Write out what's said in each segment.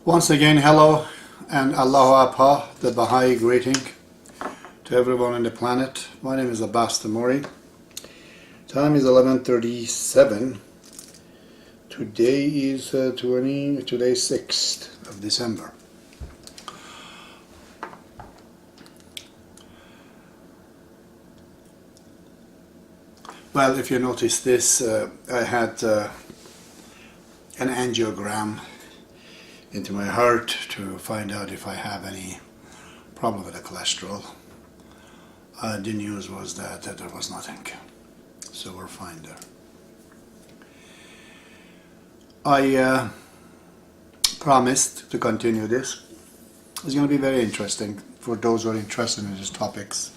Once again, hello and Allahu Akbar, the Baha'i greeting to everyone on the planet. My name is Abdu'l. Time is 11:37. Today is today's 6th of December. Well, if you notice this, I had an angiogram into my heart to find out if I have any problem with the cholesterol. The news was that there was nothing, so we're fine there. I promised to continue this. It's going to be very interesting for those who are interested in these topics.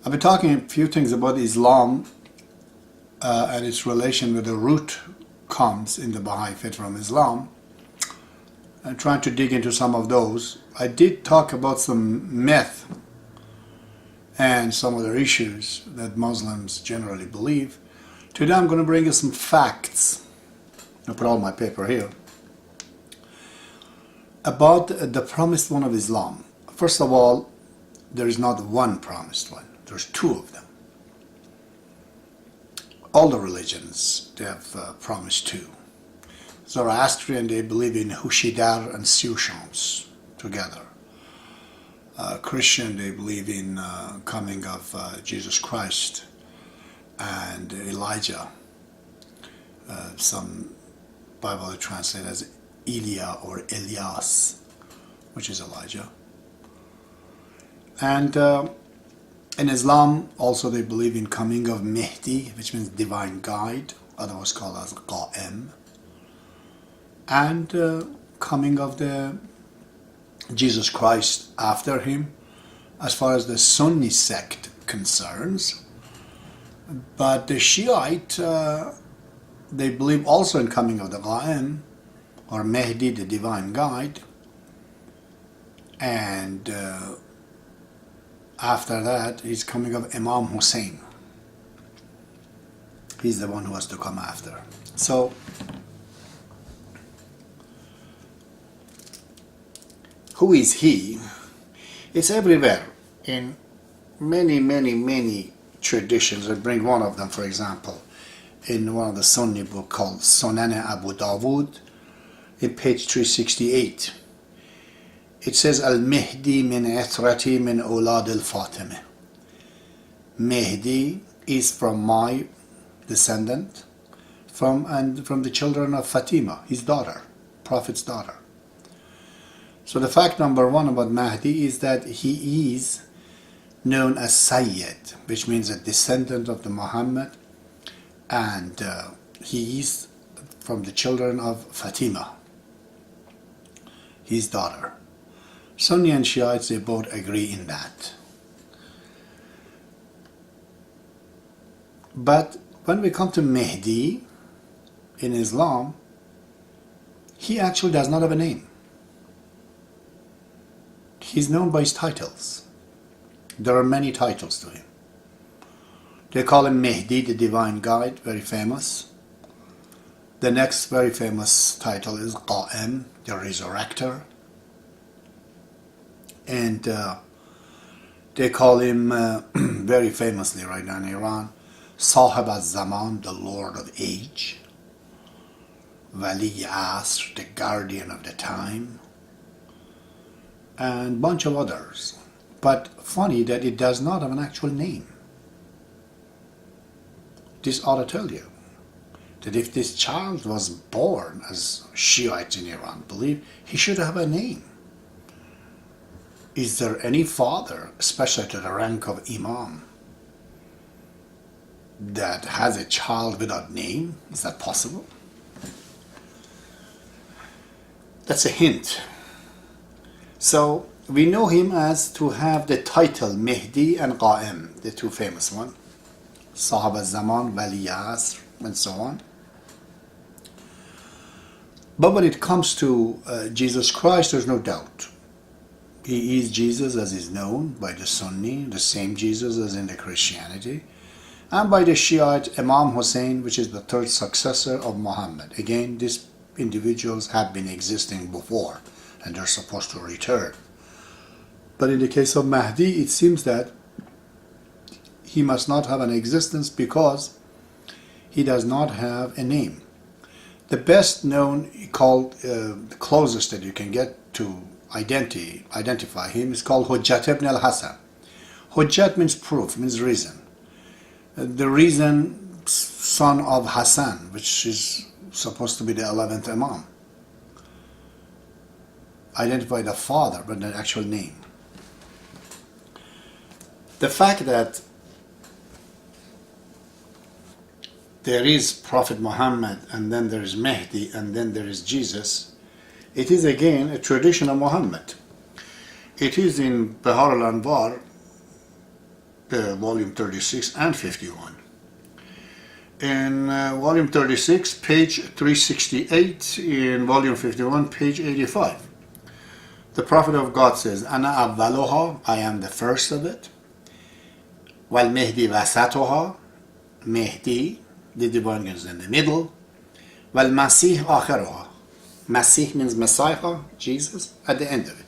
I've been talking a few things about Islam and its relation with the root comes in the Baha'i faith from Islam. I'm trying to dig into some of those. I did talk about some myth and some other issues that Muslims generally believe. Today I'm going to bring you some facts. I put all my paper here about the promised one of Islam. First of all, there is not one promised one. There's two of them. All the religions, they have promised two. Zoroastrian, they believe in Hushidar and Siushams together. Christian, they believe in coming of Jesus Christ and Elijah. Some Bible they translate as Elia or Elias, which is Elijah. And in Islam, also they believe in coming of Mihdi, which means divine guide, otherwise called as Qa'im, and coming of the Jesus Christ after him, as far as the Sunni sect concerns. But the Shiite, they believe also in coming of the Qa'im, or Mehdi, the divine guide, and after that, he's coming of Imam Hussein. He's the one who has to come after. So, who is he? It's everywhere in many traditions. I bring one of them, for example, in one of the Sunni book called Sunan Abu Dawud, in page 368. It says, Al-Mihdi min itrati min awlad al-Fatimah. Mihdi is from my descendant, from the children of Fatima, his daughter, Prophet's daughter. So the fact number one about Mahdi is that he is known as Sayyid, which means a descendant of the Muhammad, and he is from the children of Fatima, his daughter. Sunni and Shiites, they both agree in that. But when we come to Mehdi in Islam, he actually does not have a name. He's known by his titles. There are many titles to him. They call him Mehdi, the divine guide, very famous. The next very famous title is Qa'im, the resurrector. And they call him, very famously right now in Iran, Sahib al-Zaman, the Lord of Age, Wali Asr, the guardian of the time, and a bunch of others. But funny that it does not have an actual name. This ought to tell you that if this child was born, as Shiites in Iran believe, he should have a name. Is there any father, especially to the rank of Imam, that has a child without name? Is that possible? That's a hint. So we know him as to have the title Mehdi and Qa'im, the two famous ones, Sahib al-Zaman, Wali Asr, and so on. But when it comes to Jesus Christ, there's no doubt. He is Jesus as is known by the Sunni, the same Jesus as in the Christianity, and by the Shiite Imam Hussein, which is the third successor of Muhammad. Again, this individuals have been existing before and they're supposed to return. But in the case of Mahdi, it seems that he must not have an existence because he does not have a name. The best known, called the closest that you can get to identify him, is called Hujjat ibn al-Hasan. Hujjat means proof, means reason. The reason, son of Hassan, which is supposed to be the 11th Imam. Identify the father, but the actual name. The fact that there is Prophet Muhammad, and then there is Mehdi, and then there is Jesus, it is again a tradition of Muhammad. It is in Baha'i Anwar, volume 36 and 51. In volume 36, page 368, in volume 51, page 85. The Prophet of God says, Ana awwaluha, I am the first of it. Wal Mehdi wasatuha, Mehdi, the divine is in the middle. Wal Masih akhiruha. Masih means Messiah, Jesus, at the end of it.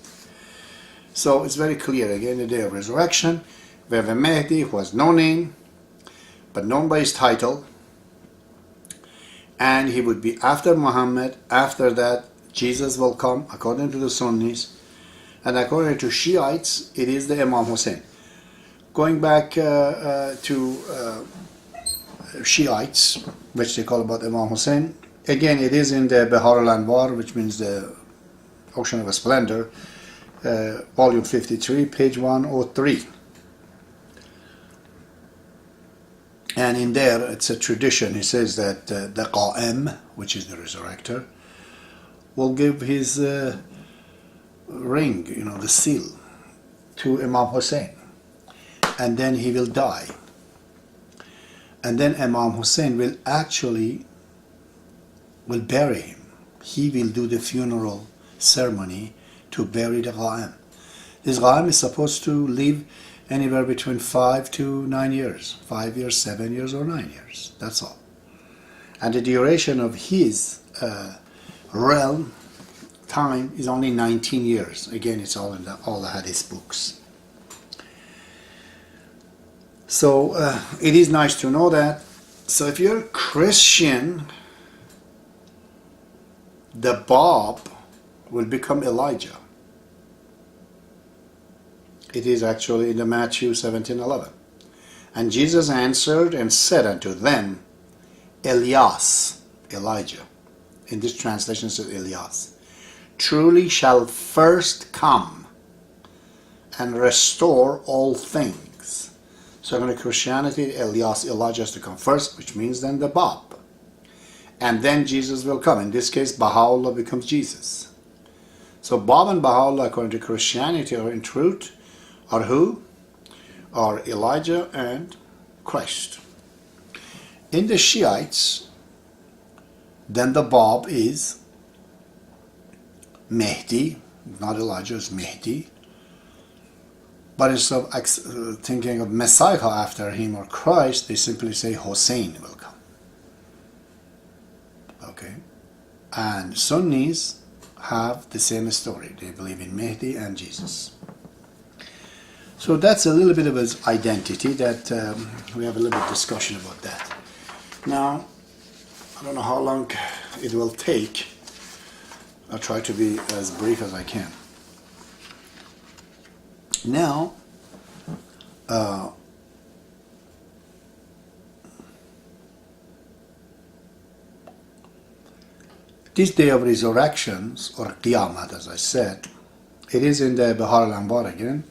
So it's very clear again, the day of resurrection, where the Mehdi was no name, but known by his title, and he would be after Muhammad. After that, Jesus will come, according to the Sunnis, and according to Shiites, it is the Imam Hussein. Going back to Shiites, which they call about Imam Hussein, again, it is in the Baha'i Anwar, which means the Ocean of Splendor, volume 53, page 103. And in there, it's a tradition. He says that the Qa'im, which is the resurrector, will give his ring, the seal, to Imam Hussein. And then he will die. And then Imam Hussein will bury him. He will do the funeral ceremony to bury the Qa'im. This Qa'im is supposed to live anywhere between 5 to 9 years. 5 years, 7 years, or 9 years. That's all. And the duration of his realm time is only 19 years. Again, it's all in all the Hadith books. So it is nice to know that. So if you're a Christian, the Bab will become Elijah. It is actually in the Matthew 17:11. And Jesus answered and said unto them, Elias, Elijah. In this translation it says Elias. Truly shall first come and restore all things. So in Christianity, Elias, Elijah has to come first, which means then the Bab. And then Jesus will come. In this case, Baha'u'llah becomes Jesus. So Bab and Baha'u'llah, according to Christianity, are in truth, are who? Are Elijah and Christ. In the Shiites, then the Bab is Mehdi, not Elijah, it's Mehdi. But instead of thinking of Messiah after him or Christ, they simply say Hussein will come. Okay? And Sunnis have the same story. They believe in Mehdi and Jesus. So that's a little bit of his identity that we have a little bit of discussion about that. Now, I don't know how long it will take. I'll try to be as brief as I can. Now, this day of resurrections, or Qiyamah, as I said, it is in the Baha'i Anwar again,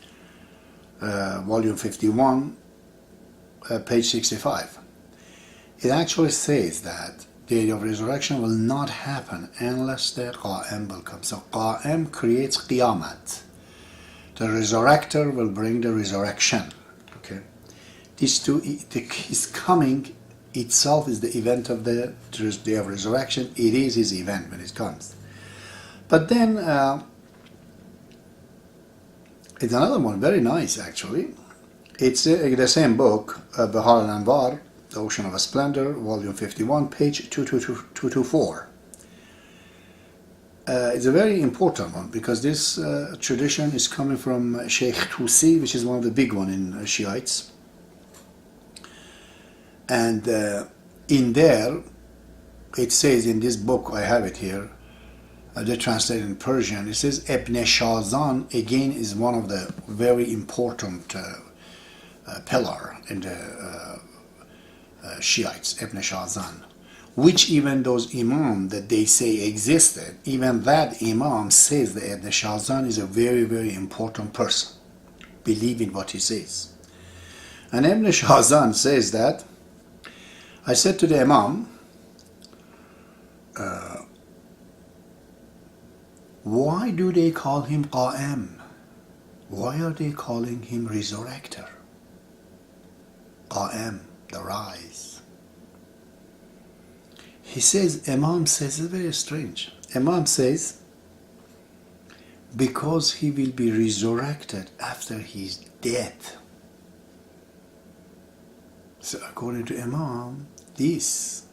volume 51, page 65. It actually says that the day of resurrection will not happen unless the Qa'im will come. So Qa'im creates Qiyamat. The resurrector will bring the resurrection. Okay, these two, his coming itself is the event of the day of resurrection. It is his event when it comes. But then it's another one, very nice actually. It's the same book, Baha'i Anwar, The Ocean of Splendor, volume 51, page 224. It's a very important one because this tradition is coming from Sheikh Tusi, which is one of the big one in Shiites. And in there, it says in this book, I have it here, they translate in Persian, it says Ibn Shazan again is one of the very important pillar in the Shiites, Ibn Shazan, which even those imam that they say existed, even that imam says that Ibn Shazan is a very, very important person. Believe in what he says. And Ibn Shazan says that, I said to the imam, why do they call him Qa'im? Why are they calling him resurrector? Qa'im, the rise. He says, Imam says, it's very strange. Imam says, because he will be resurrected after his death. So according to Imam, this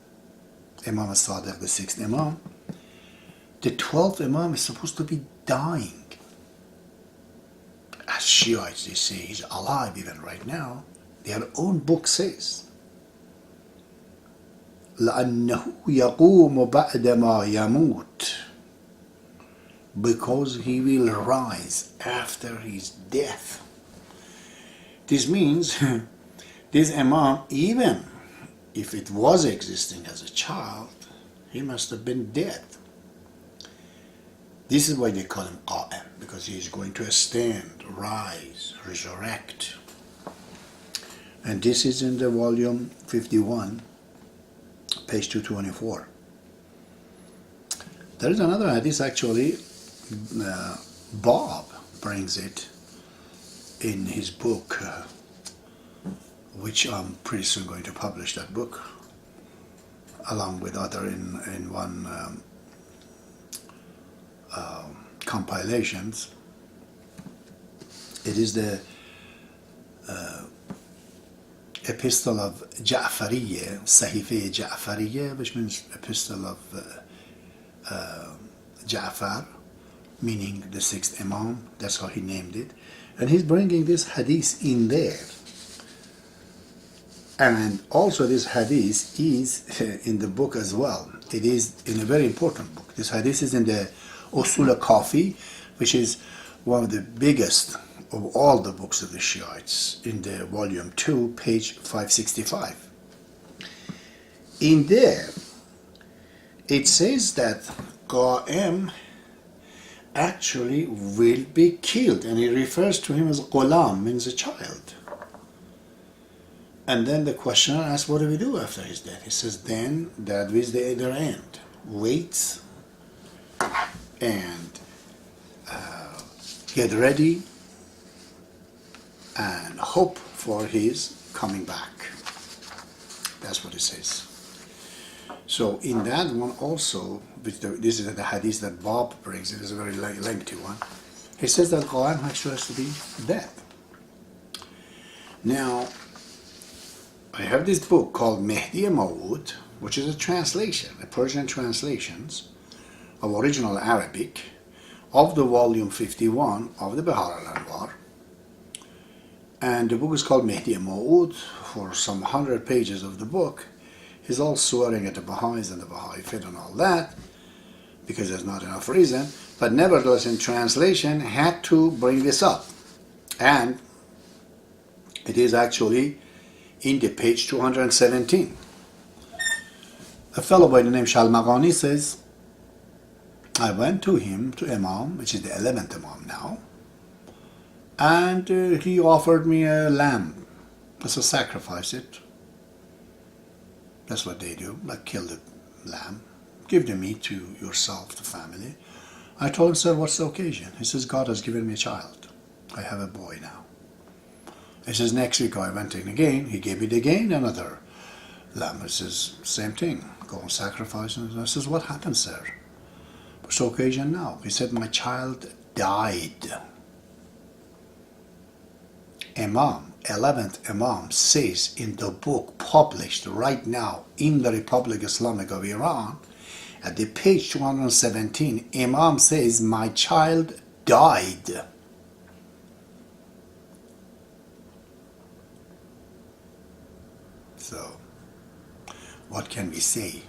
Imam al-Sadiq, the 6th Imam, the 12th Imam is supposed to be dying. As Shiites, they say he's alive even right now. Their own book says, لأنه يقوم بعدما يموت, because he will rise after his death. This means this Imam, even if it was existing as a child, he must have been dead. This is why they call him Qa'im, because he is going to stand, rise, resurrect. And this is in the volume 51, page 224. There is another hadith actually, Bob brings it in his book, which I'm pretty soon going to publish that book, along with other in one compilations. It is the epistle of Ja'fariyya, Sahife Ja'fariyya, which means epistle of Ja'far, meaning the 6th Imam. That's how he named it. And he's bringing this hadith in there. And also this hadith is in the book as well. It is in a very important book. This hadith is in the Usul al-Kafi, which is one of the biggest of all the books of the Shiites, in the volume 2, page 565. In there, it says that Qa'im actually will be killed, and he refers to him as Ghulam, means a child. And then the questioner asks, what do we do after his death? He says, then that is the other end. Wait and get ready and hope for his coming back. That's what it says. So in that one also, which this is the hadith that Bob brings, it is a very lengthy one, he says that Qa'im actually has to be dead. Now, I have this book called Mihdi Mawud, which is a translation, a Persian translations of original Arabic of the volume 51 of the Baha'is. And the book is called Mihdi Mawud. For some 100 pages of the book, he's all swearing at the Baha'is and the Baha'i faith and all that, because there's not enough reason. But nevertheless, in translation, had to bring this up. And it is actually in the page 217. A fellow by the name Shalmaghani says, I went to him, to Imam, which is the 11th Imam now, and he offered me a lamb. So sacrifice it. That's what they do, like kill the lamb, give the meat to yourself, the family. I told him, sir, what's the occasion? He says, God has given me a child. I have a boy now. He says, next week I went in again. He gave me again another lamb. He says, same thing. Go and sacrifice. And I says, what happened, sir? What's the occasion now? He said, my child died. Imam, 11th Imam, says in the book published right now in the Republic Islamic of Iran, At the page 217, Imam says, my child died. So, what can we say?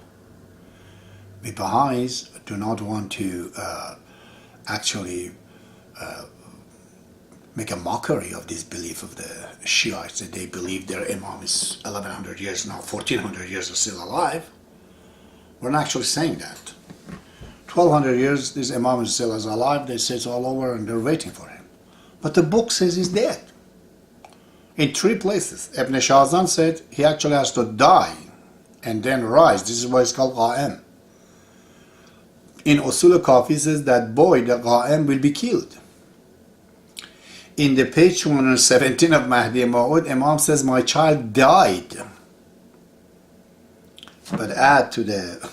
The Baha'is do not want to actually make a mockery of this belief of the Shiites, that they believe their Imam is 1100 years now, 1400 years are still alive. We're not actually saying that. 1200 years this Imam is still alive, they say it's all over and they're waiting for him. But the book says he's dead. In 3 places. Ibn Shahzan said he actually has to die and then rise. This is why it's called Qa'im. In Usul al-Kafi says that boy, the Qa'im, will be killed. In the page 217 of Mahdi Ma'ud, Imam says, my child died. But add to the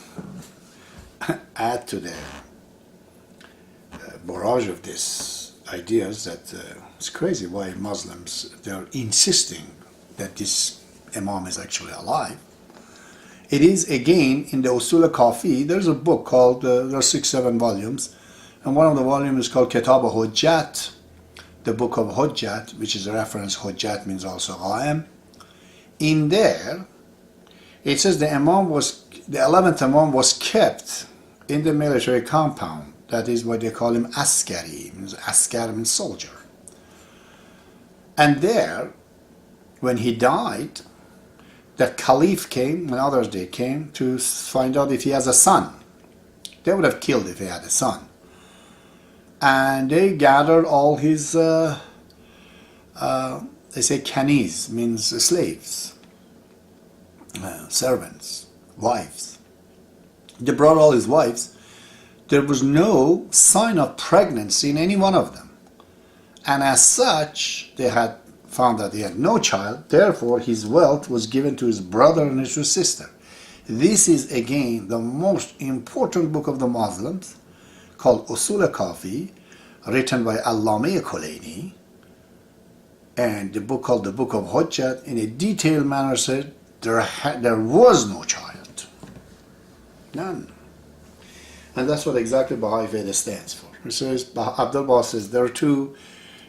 barrage of this ideas that it's crazy why Muslims, they're insisting that this Imam is actually alive. It is again in the Usul al-Kafi, there's a book called, there are 6-7 volumes, and one of the volumes is called Kitab al-Hujjat, the book of Hujjat, which is a reference. Hujjat means also Qa'im. In there, it says the 11th Imam was kept in the military compound. That is what they call him Askari. Askar means soldier. And there, when he died, the Caliph came, and others they came, to find out if he has a son. They would have killed if he had a son. And they gathered all his, they say kanis, means slaves, servants, wives. They brought all his wives. There was no sign of pregnancy in any one of them. And as such, they had found that he had no child. Therefore, his wealth was given to his brother and his sister. This is again the most important book of the Muslims, called Usul al-Kafi, written by Allama Kulaini, and the book called the Book of Hujjat, in a detailed manner said there was no child. None. And that's what exactly Baha'i Veda stands for. It says, Abdu'l says there are 2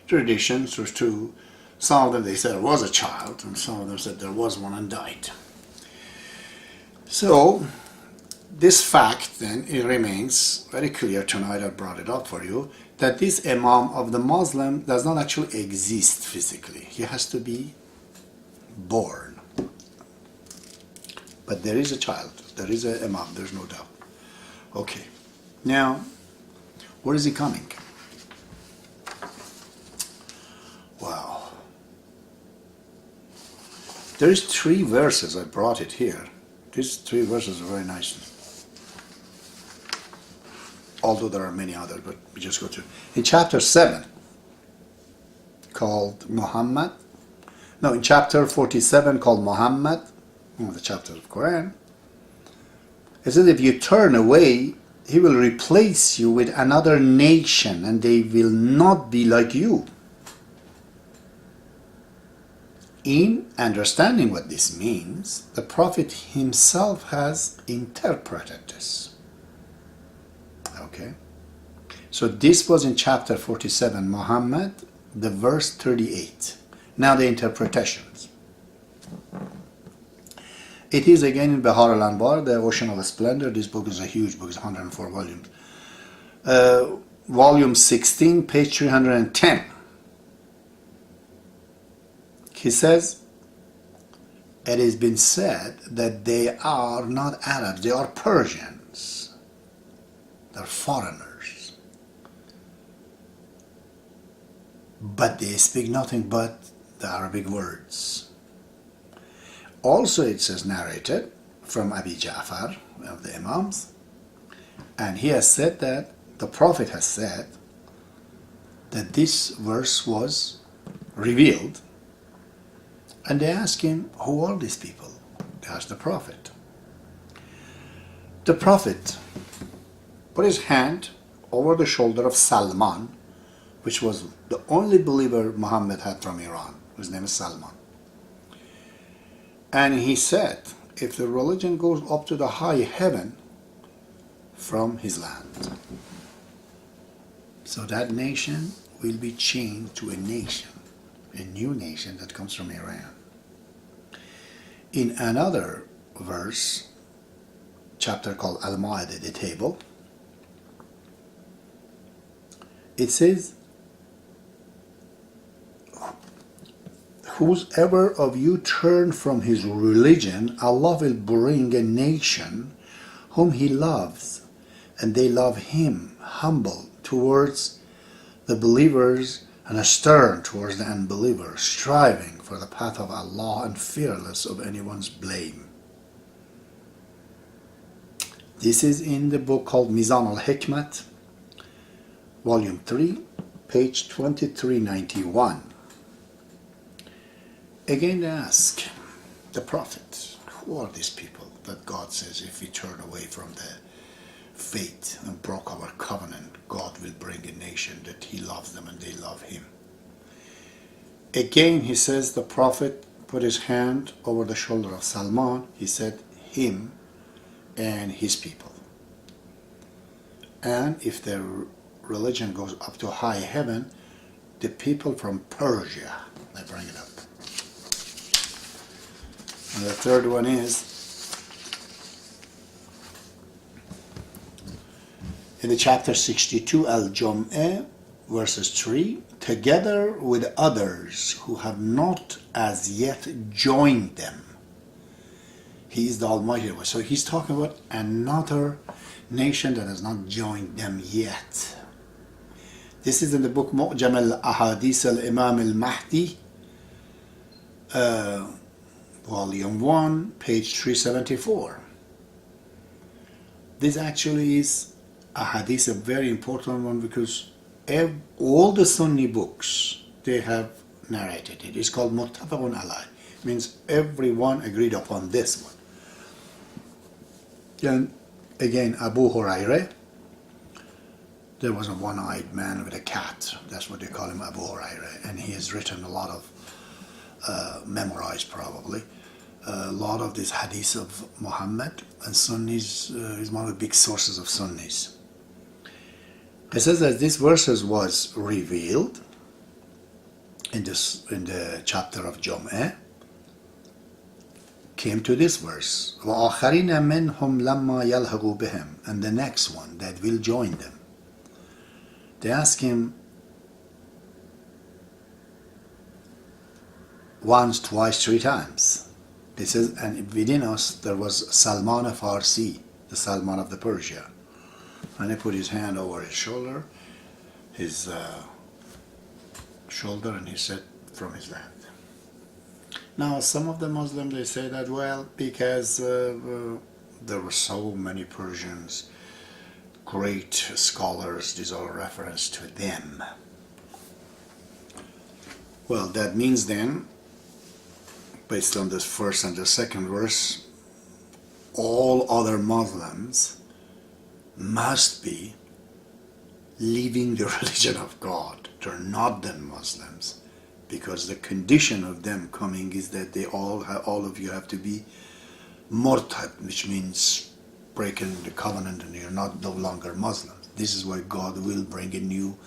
traditions, there's 2. Some of them they said there was a child, and some of them said there was one and died. So, this fact then, it remains very clear tonight, I brought it up for you, that this Imam of the Muslim does not actually exist physically. He has to be born. But there is a child, there is an Imam, there's no doubt. Okay, now, where is he coming? Wow. There's 3 verses, I brought it here. These 3 verses are very nice. Although there are many others, but we just go through. In chapter 7, called Muhammad, no, in chapter 47, called Muhammad, the chapter of Quran, it says, if you turn away, he will replace you with another nation, and they will not be like you. In understanding what this means, the Prophet himself has interpreted this. Okay, so this was in chapter 47, Muhammad, the verse 38. Now the interpretations. It is again in Bahar al-Anbar, the Ocean of Splendor. This book is a huge book, it's 104 volumes. Volume 16, page 310. He says, it has been said that they are not Arabs, they are Persians. They're foreigners. But they speak nothing but the Arabic words. Also it says, narrated from Abi Ja'far, of the Imams, and he has said that, the Prophet has said, that this verse was revealed, and they ask him, who are these people? They ask the Prophet. The Prophet put his hand over the shoulder of Salman, which was the only believer Muhammad had from Iran. His name is Salman. And he said, if the religion goes up to the high heaven, from his land. So that nation will be changed to a nation, a new nation that comes from Iran. In another verse, chapter called Al-Ma'idah, the table, it says, whosoever of you turn from his religion, Allah will bring a nation whom he loves, and they love him, humble towards the believers and stern towards the unbelievers, striving for the path of Allah and fearless of anyone's blame. This is in the book called Mizan al-Hikmat, volume 3, page 2391. Again they ask the Prophet, who are these people that God says if we turn away from the faith and broke our covenant, God will bring a nation that he loves them and they love him? Again he says the Prophet put his hand over the shoulder of Salman. He said him and his people. And if their religion goes up to high heaven, the people from Persia, they bring it up. And the third one is in the chapter 62, Al-Jum'ah, verses 3, together with others who have not as yet joined them. He is the Almighty. So he's talking about another nation that has not joined them yet. This is in the book Mu'jam al-Ahadith al-Imam al-Mahdi, volume 1, page 374. This actually is a hadith, a very important one, because all the Sunni books, they have narrated it. It's called Muttafaqun alayh. Means everyone agreed upon this one. And again, Abu Hurairah, there was a one-eyed man with a cat. That's what they call him, Abu Hurairah. And he has written a lot of, memorized probably, a lot of these hadiths of Muhammad. And Sunnis is one of the big sources of Sunnis. It says that this verses was revealed in the chapter of Jum'ah. Came to this verse, وَآخَرِينَ مِنْهُمْ لَمَّا يَلْحَقُوا بِهِمْ, and the next one that will join them. They ask him once, twice, 3 times. He says, and within us there was Salman Farsi, the Salman of the Persia. And he put his hand over his shoulder, and he said, from his land. Now, some of the Muslims, they say that, well, because there were so many Persians, great scholars, these are a reference to them. Well, that means then, based on this first and the second verse, all other Muslims must be leaving the religion of God. They're not then Muslims, because the condition of them coming is that they all of you have to be murtad, which means breaking the covenant, and you're no longer Muslims. This is why God will bring a new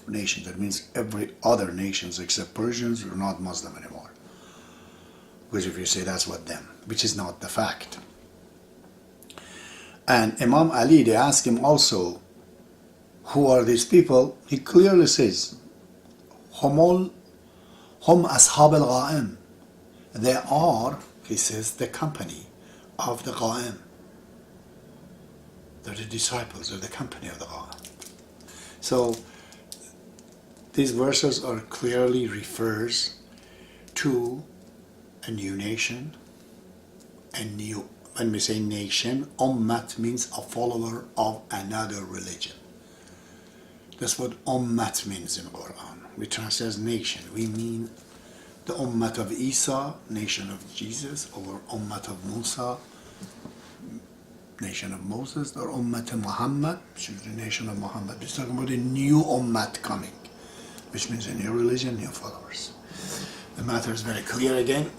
nation. That means every other nations except Persians are not Muslim anymore. Because if you say that's what them, which is not the fact. And Imam Ali, they ask him also, who are these people? He clearly says, Hum ashab al-Qa'im. They are, he says, the company of the Qa'im. They're the disciples of the company of the Qa'im. So these verses are clearly refers to a new nation, when we say nation, ummat means a follower of another religion. That's what ummat means in Quran. We translate as nation. We mean the ummat of Isa, nation of Jesus, or ummat of Musa, nation of Moses, or ummat of Muhammad, which is the nation of Muhammad. It's talking about a new ummat coming, which means a new religion, new followers. The matter is very clear again.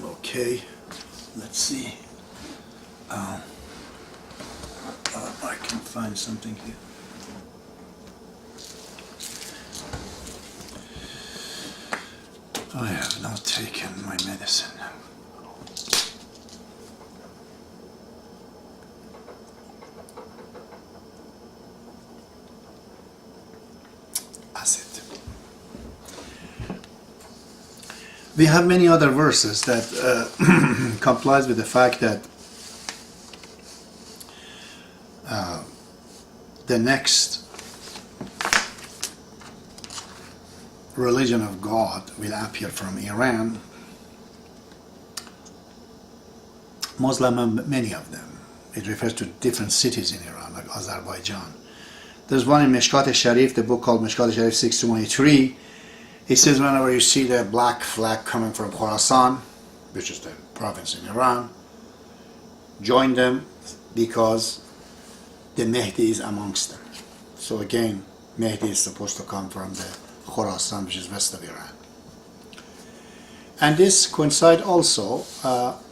Okay, let's see. I can find something here. I have not taken my medicine. Acid. We have many other verses that complies with the fact that the next religion of God will appear from Iran. Muslim, many of them. It refers to different cities in Iran, like Azerbaijan. There's one in Mishkat Sharif, the book called Mishkat Sharif 623. It says whenever you see the black flag coming from Khorasan, which is the province in Iran, join them because the Mihdi is amongst them. So again, Mihdi is supposed to come from the Khorasan, which is west of Iran. And this coincides also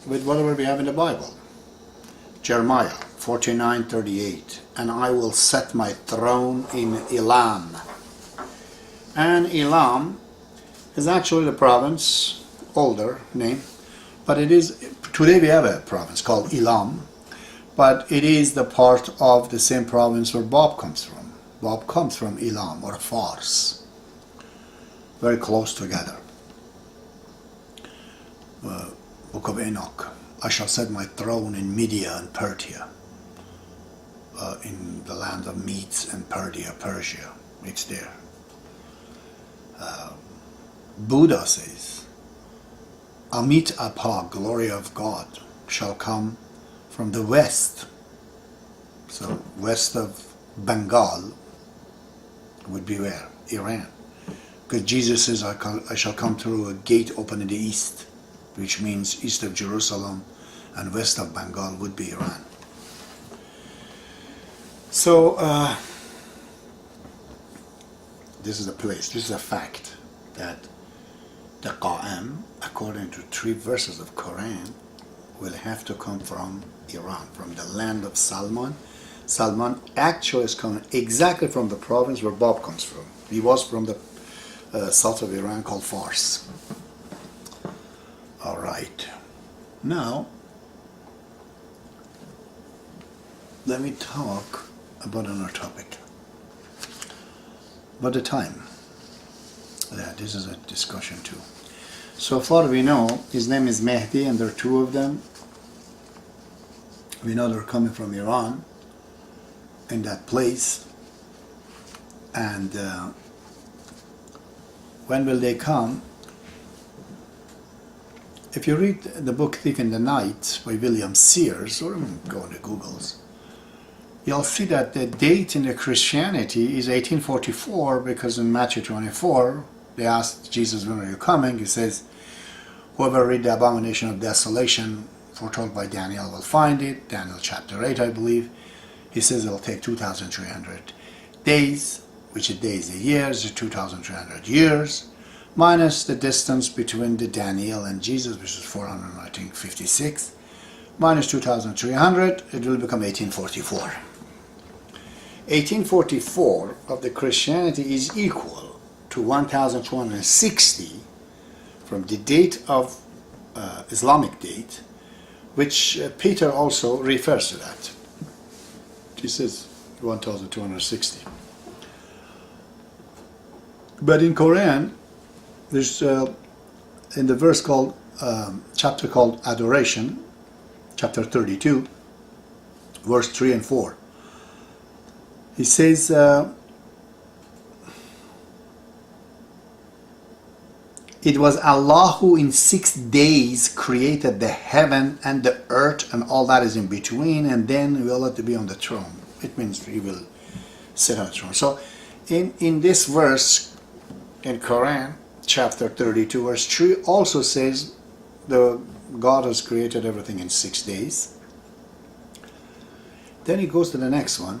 with whatever we have in the Bible. Jeremiah 49:38, and I will set my throne in Elam. And Elam is actually the province, older name, but it is, today we have a province called Elam, but it is the part of the same province where Bob comes from. Bob comes from Elam, or Fars. Very close together. Book of Enoch. I shall set my throne in Media and Persia. In the land of Medes and Persia. It's there. Buddha says, Amit Appa, glory of God, shall come from the west. So west of Bengal would be where? Iran. Because Jesus says, I shall come through a gate open in the east, which means east of Jerusalem and west of Bengal would be Iran. So, this is a place, this is a fact, that the Qa'im, according to 3 verses of Quran, will have to come from Iran, from the land of Salman. Salman actually is coming exactly from the province where Bob comes from. He was from the south of Iran called Fars. All right. Now, let me talk about another topic. About the time. Yeah, this is a discussion too. So far we know his name is Mihdi, and there are 2 of them. We know they're coming from Iran, in that place. And when will they come? If you read the book Thief in the Night by William Sears, or go on the Googles, you'll see that the date in the Christianity is 1844, because in Matthew 24, they asked Jesus, when are you coming? He says, whoever read the abomination of desolation foretold by Daniel will find it. Daniel chapter 8, I believe. He says it will take 2,300 days, which a day is a year, is 2,300 years, minus the distance between the Daniel and Jesus, which is 456, minus 2,300, it will become 1844. 1844 of the Christianity is equal to 1,260 from the date of Islamic date, which Peter also refers to that. He says 1,260. But in Quran, there's in the verse called chapter called Adoration, chapter 32, verse 3 and 4. He says, it was Allah who in 6 days created the heaven and the earth and all that is in between, and then we will have to be on the throne. It means He will sit on the throne. So in this verse in Quran, chapter 32, verse 3 also says the God has created everything in 6 days. Then he goes to the next one.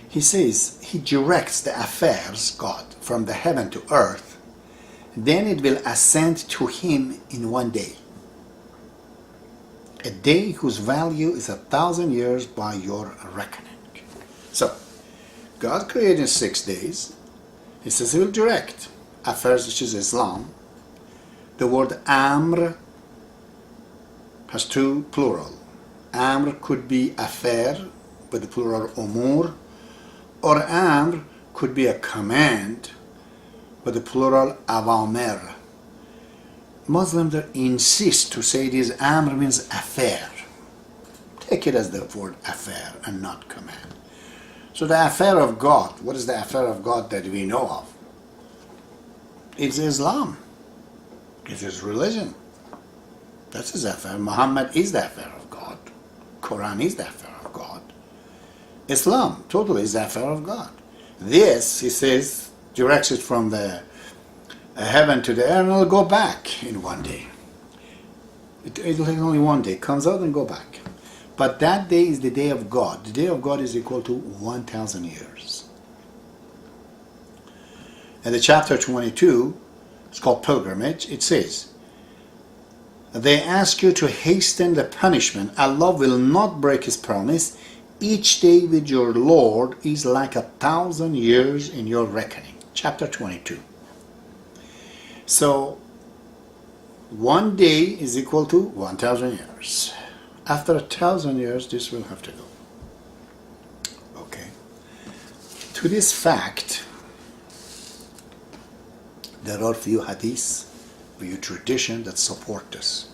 He says He directs the affairs, God, from the heaven to earth. Then it will ascend to Him in 1 day. a day whose value is 1,000 years by your reckoning. So, God created in 6 days. He says He will direct affairs, which is Islam. The word Amr has 2 plural. Amr could be affair with the plural umur, or Amr could be a command with the plural awamir. Muslims insist to say this Amr means affair. Take it as the word affair and not command. So the affair of God, what is the affair of God that we know of? It's Islam. It's His religion. That's His affair. Muhammad is the affair of God. Quran is the affair of God. Islam totally is the affair of God. This, he says, directs it from the heaven to the earth, and it'll go back in one day. It'll take only one day. Comes out and go back. But that day is the day of God. The day of God is equal to 1,000 years. In the chapter 22, it's called Pilgrimage, it says, they ask you to hasten the punishment. Allah will not break His promise. Each day with your Lord is like 1,000 years in your reckoning. Chapter 22. So, one day is equal to 1,000 years. After 1,000 years, this will have to go. Okay. To this fact, there are few hadiths, few tradition that support this.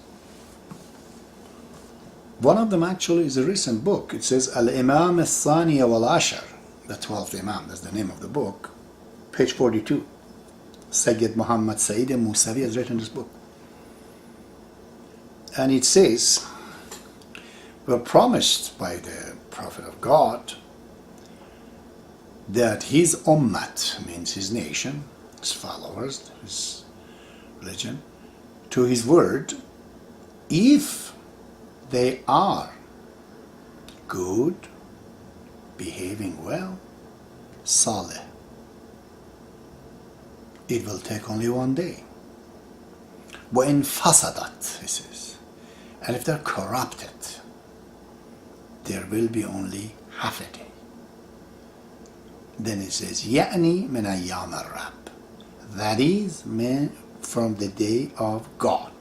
One of them actually is a recent book. It says Al-Imam Al-Thaniya wal-Ashar, the 12th Imam, that's the name of the book, page 42. Sayyid Muhammad Sayyid Musavi has written this book. And it says, we're promised by the Prophet of God that his ummat, means his nation, his followers, his religion, to his word, if they are good, behaving well, salih, it will take only one day. وَإِن fasadat, he says, and if they're corrupted, there will be only half a day. Then it says, يَأْنِي مِنَ أَيَّامِ الرَّبِّ, that is from the day of God.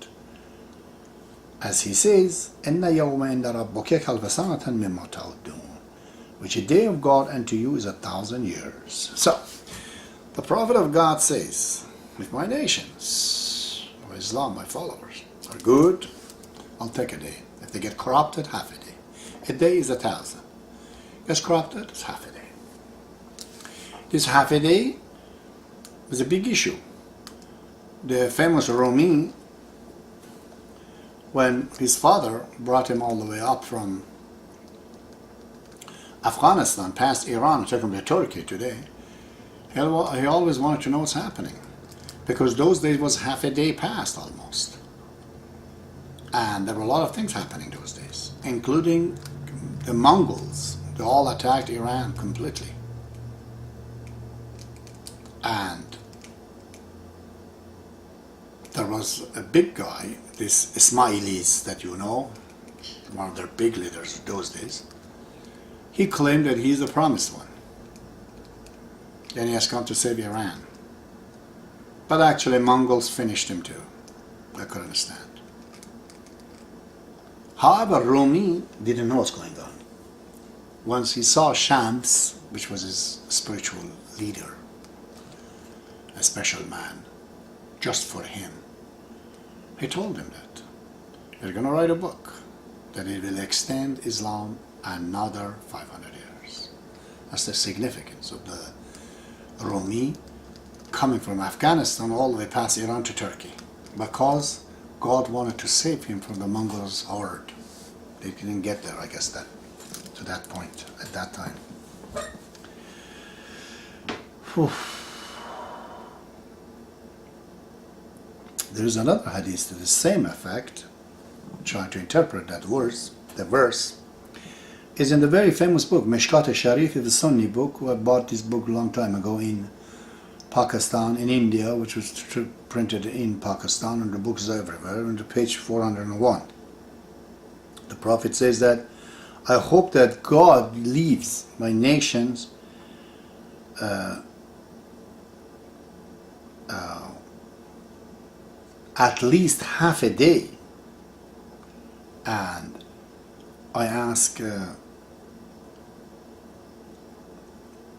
As he says, إِنَّ يَوْمَ عِنْدَ رَبِّكَ كَالْفَسَنَةً مِمَّا تَعُدُّونَ, which a day of God unto you is 1,000 years. So, the Prophet of God says, if my nations, or Islam, my followers, are good, I'll take a day. If they get corrupted, half a day. A day is 1,000. Gets corrupted, it's half a day. This half a day is a big issue. The famous Rumi, when his father brought him all the way up from Afghanistan, past Iran, took him to Turkey today, he always wanted to know what's happening. Because those days was half a day past almost. And there were a lot of things happening those days, including the Mongols. They all attacked Iran completely. And there was a big guy, this Ismailis that you know, one of their big leaders those days. He claimed that he's the promised one. And he has come to save Iran. But actually Mongols finished him too. I couldn't understand. However, Rumi didn't know what's going on. Once he saw Shams, which was his spiritual leader, a special man, just for him, he told him that you're going to write a book that it will extend Islam another 500 years. That's the significance of the Rumi coming from Afghanistan all the way past Iran to Turkey, because God wanted to save him from the Mongols' horde. They didn't get there, I guess, to that point at that time. Whew. There is another hadith to the same effect, trying to interpret that verse. The verse is in the very famous book, Mishkat Sharif, the Sunni book, who had bought this book a long time ago in Pakistan, in India, which was printed in Pakistan, and the books are everywhere, on page 401. The Prophet says that, I hope that God leaves my nations at least half a day. And I ask,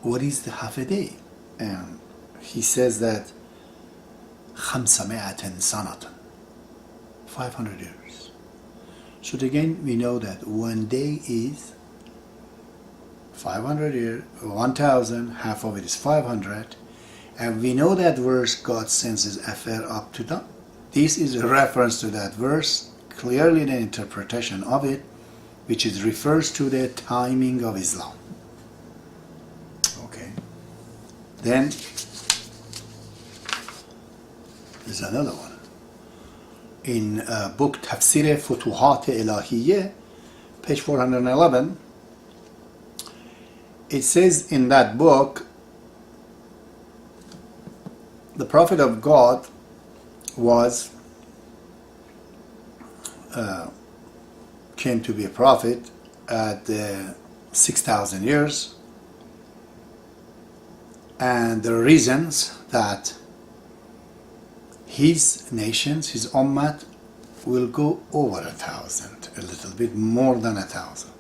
what is the half a day? And he says that 500 سنة, 500 years. So again, we know that one day is 500 years, 1000, half of it is 500. And we know that verse, God sends his affair up to them. This is a reference to that verse, clearly the interpretation of it, which is refers to the timing of Islam. Okay. Then there's another one. In book Tafsir Futuhat Ilahiyye, page 411, it says in that book, the Prophet of God was came to be a prophet at 6,000 years, and the reasons that his nations, his ummat, will go over 1,000, a little bit more than 1,000,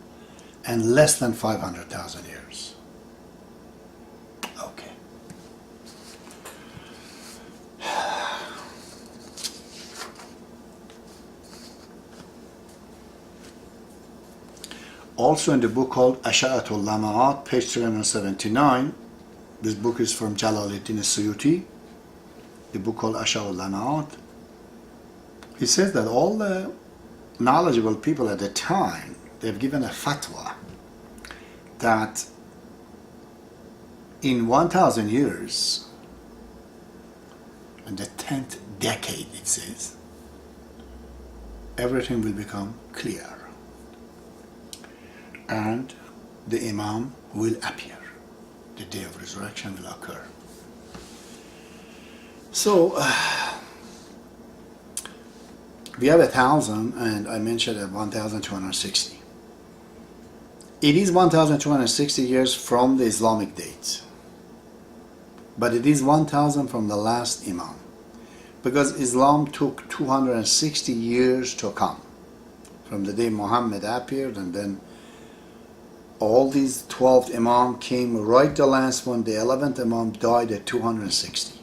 and less than 500,000 years. Okay. Also in the book called Asha'atul Lama'at, page 379, this book is from Jalaluddin Suyuti, the book called Asha'atul Lama'at. He says that all the knowledgeable people at the time, they've given a fatwa that in 1,000 years, in the 10th decade, it says, everything will become clear. And the Imam will appear. The day of resurrection will occur. So, we have 1,000, and I mentioned 1,260. It is 1,260 years from the Islamic date, but it is 1,000 from the last Imam, because Islam took 260 years to come, from the day Muhammad appeared, and then all these 12 Imam came right the last one. The 11th Imam died at 260.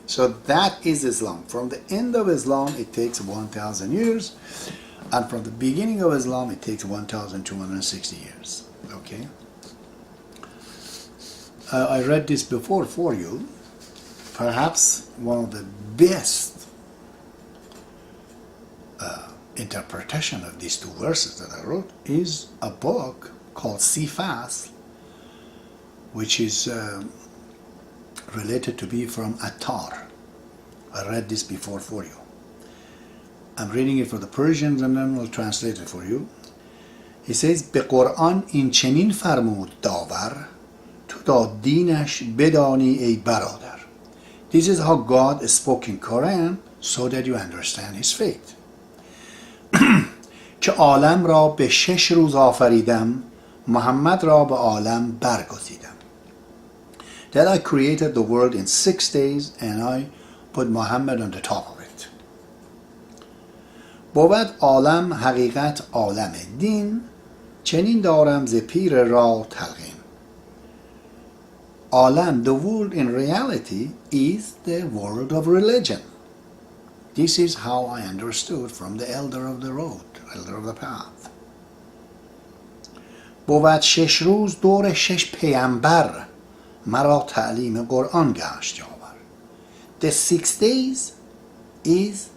So that is Islam. From the end of Islam, it takes 1,000 years. And from the beginning of Islam, it takes 1,260 years. Okay? I read this before for you. Perhaps one of the best interpretation of these two verses that I wrote is a book called Sifas, which is related to be from Attar. I read this before for you. I'm reading it for the Persians and then I'll translate it for you. He says, به قرآن این چنین فرمود داور تو تا دینش بدانی ای برادر. This is how God spoke in Quran so that you understand his faith. که عالم را به 6 روز آفریدم محمد را به عالم برگزیدم. That I created the world in 6 days and I put Muhammad on the top of it. بود عالم حقیقت عالم دین چنین دارم ز پیر را تلقین. عالم, the world in reality, is the world of religion. This is how I understood from the elder of the road, elder of the path. بود 6 روز دور 6 پیامبر مرا تعلیم قرآن گشت یاور. The 6 days is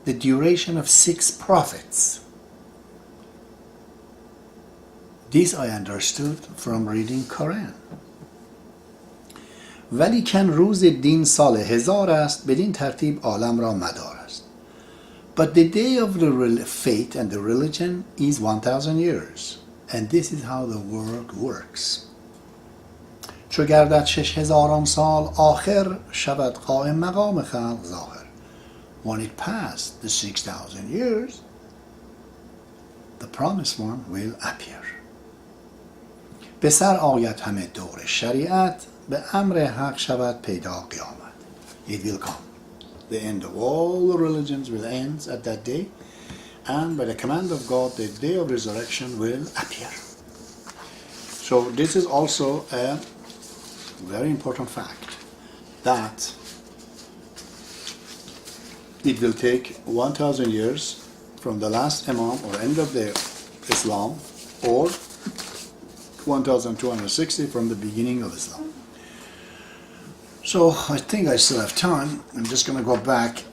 the duration of 6 prophets. This I understood from reading Quran. ولیکن روز دین سال 1000 است بدین ترتیب عالم را مدار است. But the day of the faith and the religion is 1,000 years. And this is how the world works. چو گردد 6000 سال آخر شود قائم مقام خلق ظاهر. When it passed the 6,000 years, the the promised one will appear. به سر آید همه دور شریعت به امر حق شود پیدا قیامت. It will come. The end of all the religions will end at that day, and by the command of God the day of resurrection will appear. So this is also a very important fact, that it will take 1,000 years from the last Imam or end of the Islam, or 1,260 from the beginning of Islam. So I think I still have time. I'm just going to go back.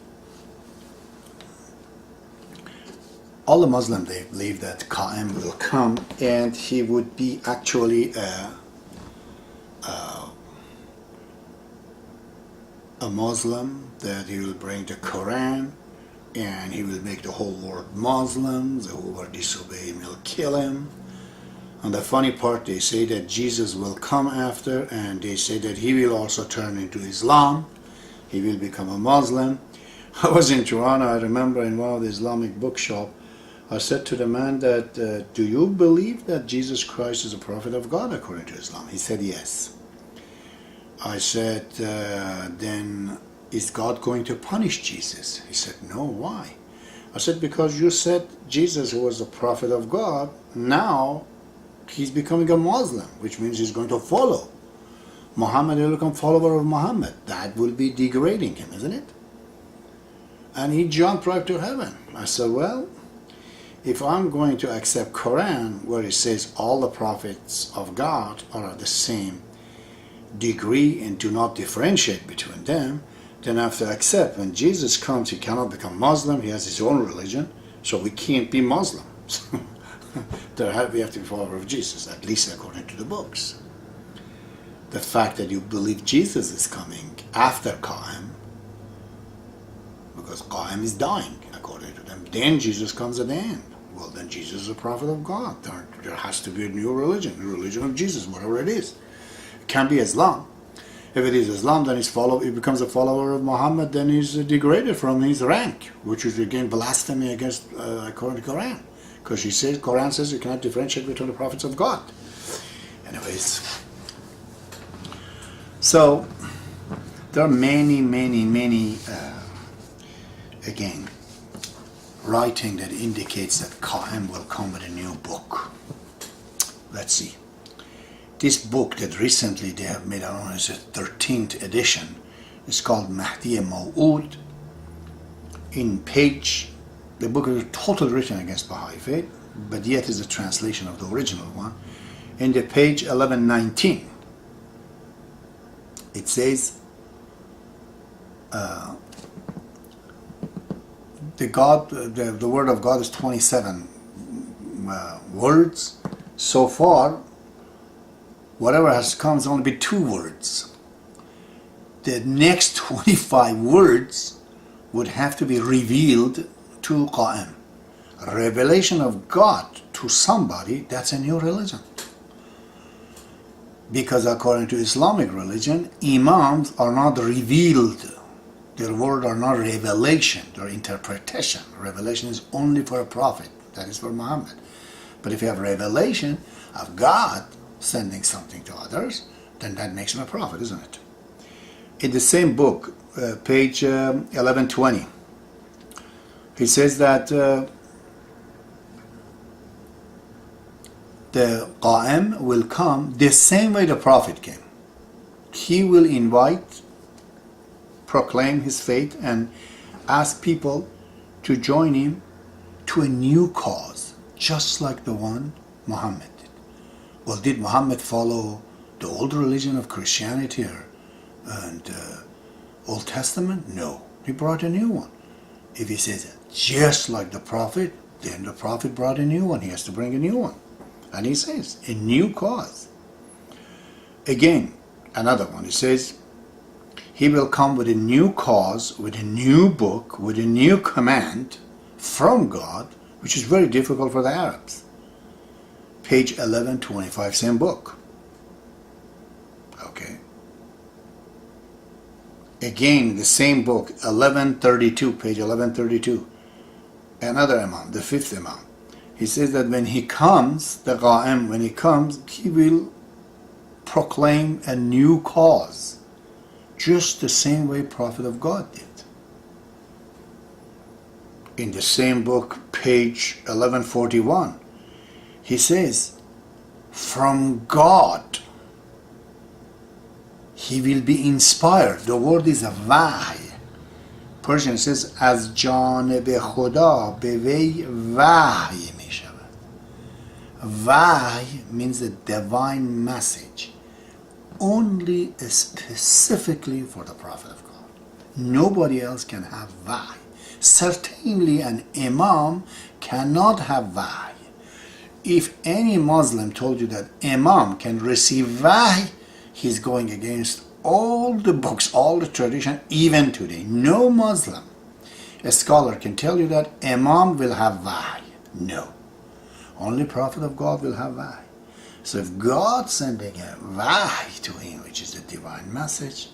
All the Muslims, they believe that Qa'im will come, and he would be actually a Muslim, that he will bring the Quran, and he will make the whole world Muslims. Whoever disobey him, he'll kill him. And the funny part, they say that Jesus will come after, and they say that he will also turn into Islam. He will become a Muslim. I was in Toronto, I remember, in one of the Islamic bookshop. I said to the man that, do you believe that Jesus Christ is a prophet of God according to Islam? He said yes. I said, then is God going to punish Jesus? He said, no, why? I said, because you said Jesus was a prophet of God, now he's becoming a Muslim, which means he's going to follow Muhammad. He'll become follower of Muhammad. That will be degrading him, isn't it? And he jumped right to heaven. I said, well, if I'm going to accept Quran, where it says all the prophets of God are of the same degree and do not differentiate between them, then I have to accept when Jesus comes, he cannot become Muslim. He has his own religion, so we can't be Muslim. We have to be follower of Jesus, at least according to the books. The fact that you believe Jesus is coming after Qa'im, because Qa'im is dying according to them, then Jesus comes at the end. Well, then Jesus is a prophet of God. There has to be a new religion, the religion of Jesus, whatever it is. It can't be Islam. If it is Islam, then he becomes a follower of Muhammad, then he's degraded from his rank, which is again blasphemy against according to Quran. Because Quran says you cannot differentiate between the prophets of God. Anyways, so there are many again writing that indicates that Qa'im will come with a new book. Let's see. This book that recently they have made, I don't know, it's a 13th edition. It's called Mihdi Maw'ud. In page, the book is totally written against Baha'i faith, but yet is a translation of the original one. In the page 1119, it says, the word of God is 27 words. So far, whatever has come has only been 2 words. The next 25 words would have to be revealed to Qa'im. Revelation of God to somebody, that's a new religion. Because according to Islamic religion, Imams are not revealed. Their word are not revelation, they're interpretation. Revelation is only for a prophet, that is for Muhammad. But if you have revelation of God sending something to others, then that makes him a prophet, isn't it? In the same book, page 1120, he says that the Qa'im will come the same way the Prophet came. He will invite, proclaim his faith, and ask people to join him to a new cause, just like the one Muhammad did. Well, did Muhammad follow the old religion of Christianity and Old Testament? No, he brought a new one. If he says just like the Prophet, then the Prophet brought a new one. He has to bring a new one. And he says, a new cause. Again, another one. He says, he will come with a new cause, with a new book, with a new command from God, which is very difficult for the Arabs. Page 1125, same book. Okay. Again, the same book, 1132, page 1132. Another Imam, the 5th Imam. He says that when he comes, the Qa'im, when he comes, he will proclaim a new cause, just the same way Prophet of God did. In the same book, page 1141, he says, from God, he will be inspired. The word is a wahy. Persian says, از جانب خدا به وی وحی می شود. Wahy means a divine message, only specifically for the Prophet of God. Nobody else can have wahy. Certainly an imam cannot have wahy. If any Muslim told you that imam can receive wahy, he's going against all the books, all the tradition, even today. No Muslim, a scholar can tell you that imam will have wahy. No. Only Prophet of God will have wahy. So if God sending a wahy to him, which is the divine message,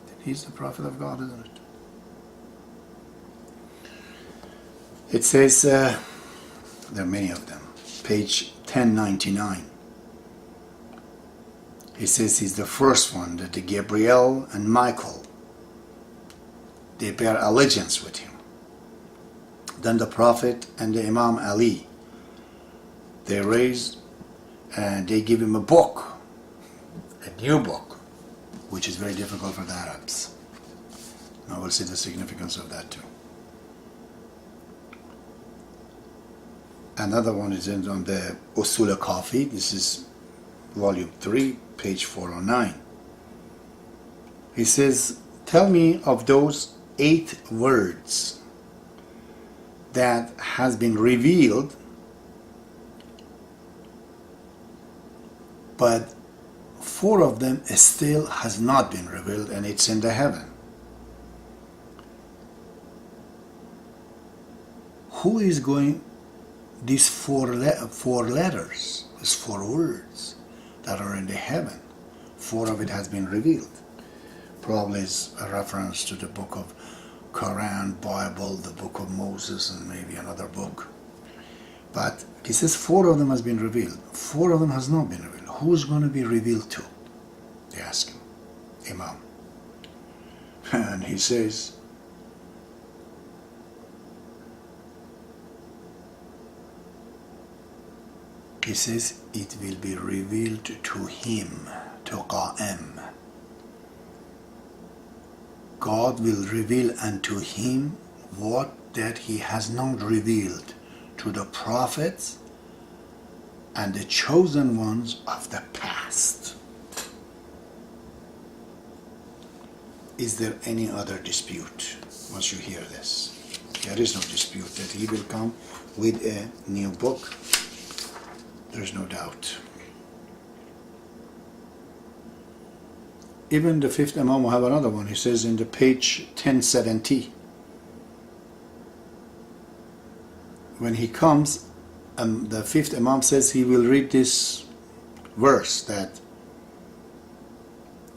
then he's the Prophet of God, isn't it? It says, there are many of them, page 1099. He says he's the first one, that the Gabriel and Michael, they bear allegiance with him. Then the Prophet and the Imam Ali, they raise and they give him a book, a new book, which is very difficult for the Arabs. Now we'll see the significance of that too. Another one is on the Usul Kafi. This is volume 3, page 409. He says, tell me of those 8 words that has been revealed, but 4 of them still has not been revealed, and it's in the heaven. Who is going these 4 letters, these 4 words that are in the heaven? 4 of it has been revealed. Probably is a reference to the book of Quran, Bible, the book of Moses, and maybe another book. But he says 4 of them has been revealed. 4 of them has not been revealed. Who's going to be revealed to? They ask him, Imam. And he says, it will be revealed to him, to Qa'im. God will reveal unto him what that he has not revealed to the prophets and the chosen ones of the past. Is there any other dispute once you hear this? There is no dispute that he will come with a new book. There's no doubt. Even the 5th Imam will have another one. He says in the page 1070, when he comes, the 5th Imam says he will read this verse that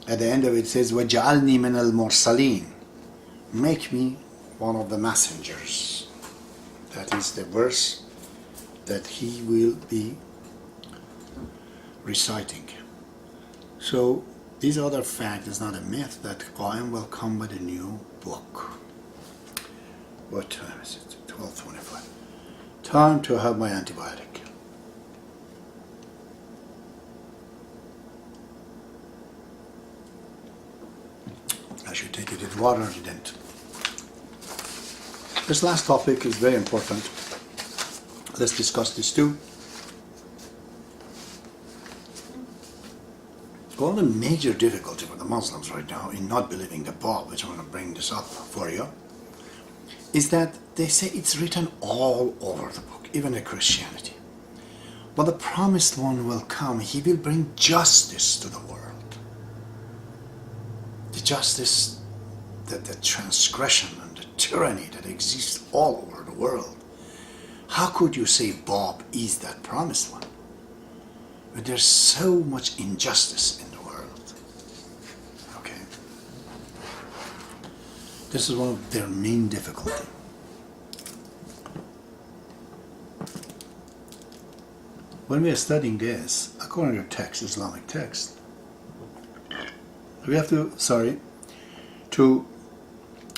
at the end of it says, وَجَعَلْنِي مِنَ الْمُرْسَلِينَ, make me one of the messengers. That is the verse that he will be reciting. So this other fact is not a myth, that Qa'im will come with a new book. What time is it? 12:25. Time to have my antibiotic. I should take it with water, I didn't. This last topic is very important. Let's discuss this too. One of the major difficulty for the Muslims right now in not believing the Bab, which I'm going to bring this up for you, is that they say it's written all over the book, even in Christianity. But the promised one will come. He will bring justice to the world. The justice, the transgression and the tyranny that exists all over the world. How could you say Bab is that promised one? But there's so much injustice in the world. Okay. This is one of their main difficulty. when we are studying this, according to text, Islamic text, we have to study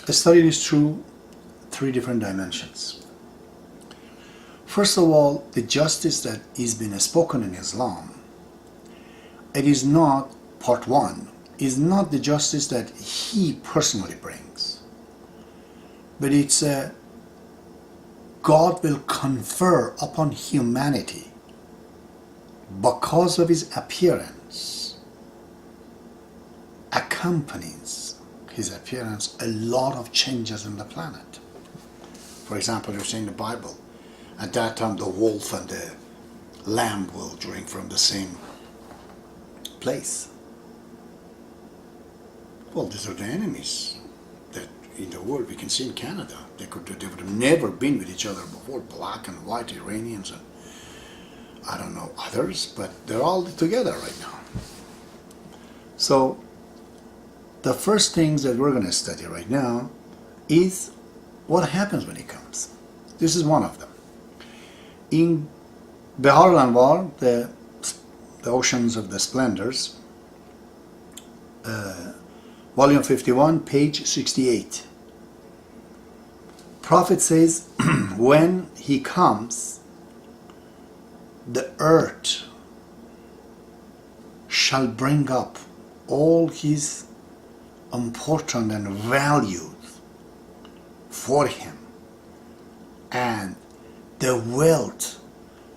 this through three different dimensions. First of all, the justice that is being spoken in Islam, it is not, part one, is not the justice that he personally brings, but it's God will confer upon humanity because of his appearance, accompanies his appearance a lot of changes in the planet. For example, you see in the Bible, at that time the wolf and the lamb will drink from the same place. Well, these are the enemies that in the world we can see in Canada. They would have never been with each other before, black and white Iranians and I don't know others, but they're all together right now. So the first things that we're going to study right now is what happens when he comes. This is one of them. In Baha'u'llah, the Oceans of the Splendors, volume 51, page 68. Prophet says, when he comes, the earth shall bring up all his important and values for him, and the wealth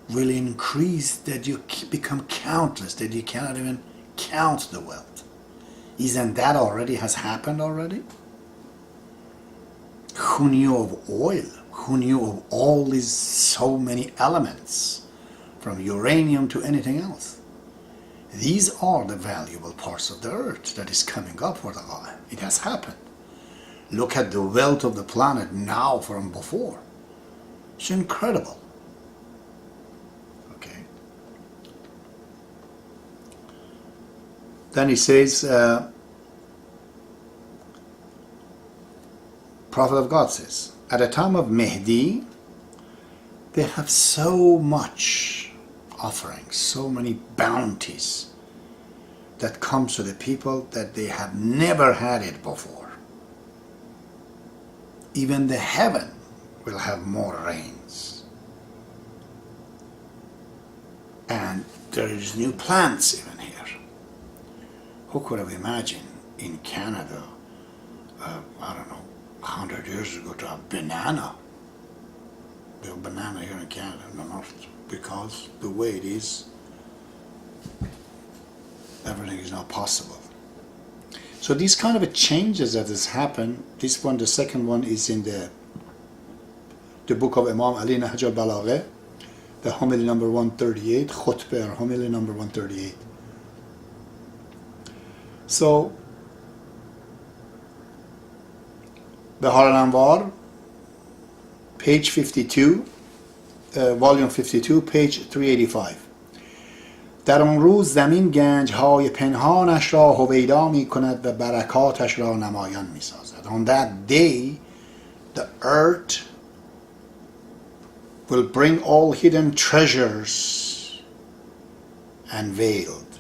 will increase that you become countless, that you cannot even count the wealth. Isn't that already has happened already? Who knew of oil? Who knew of all these so many elements, from uranium to anything else? These are the valuable parts of the earth that is coming up for the Gha'im. It has happened. Look at the wealth of the planet now from before. It's incredible. Okay. Then he says, Prophet of God says, at the time of Mihdi, they have so much offerings, so many bounties that comes to the people that they have never had it before. Even the heaven will have more rains. And there is new plants even here. Who could have imagined in Canada, I don't know, 100 years ago to have banana? The banana here in Canada, not because the way it is, everything is not possible. So these kind of changes that has happened, this one, the second one is in the book of Imam Ali Nahj al-Balagha, the homily number 138, khutbah or homily number 138. So, Bahar al-Anwar, page 52, volume 52, page 385. در آن روز زمین گنج‌های پنهانش را هویدا می‌کند و برکاتش را نمایان می‌سازد. On that day, the earth will bring all hidden treasures unveiled,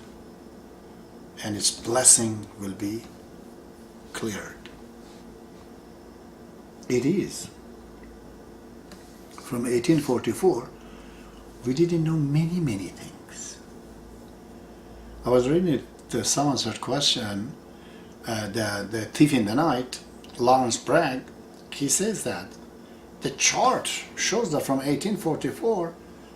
and its blessing will be cleared. It is. From 1844, we didn't know many things. I was reading it, someone's question, the Thief in the Night, Lawrence Bragg, he says that the chart shows that from 1844,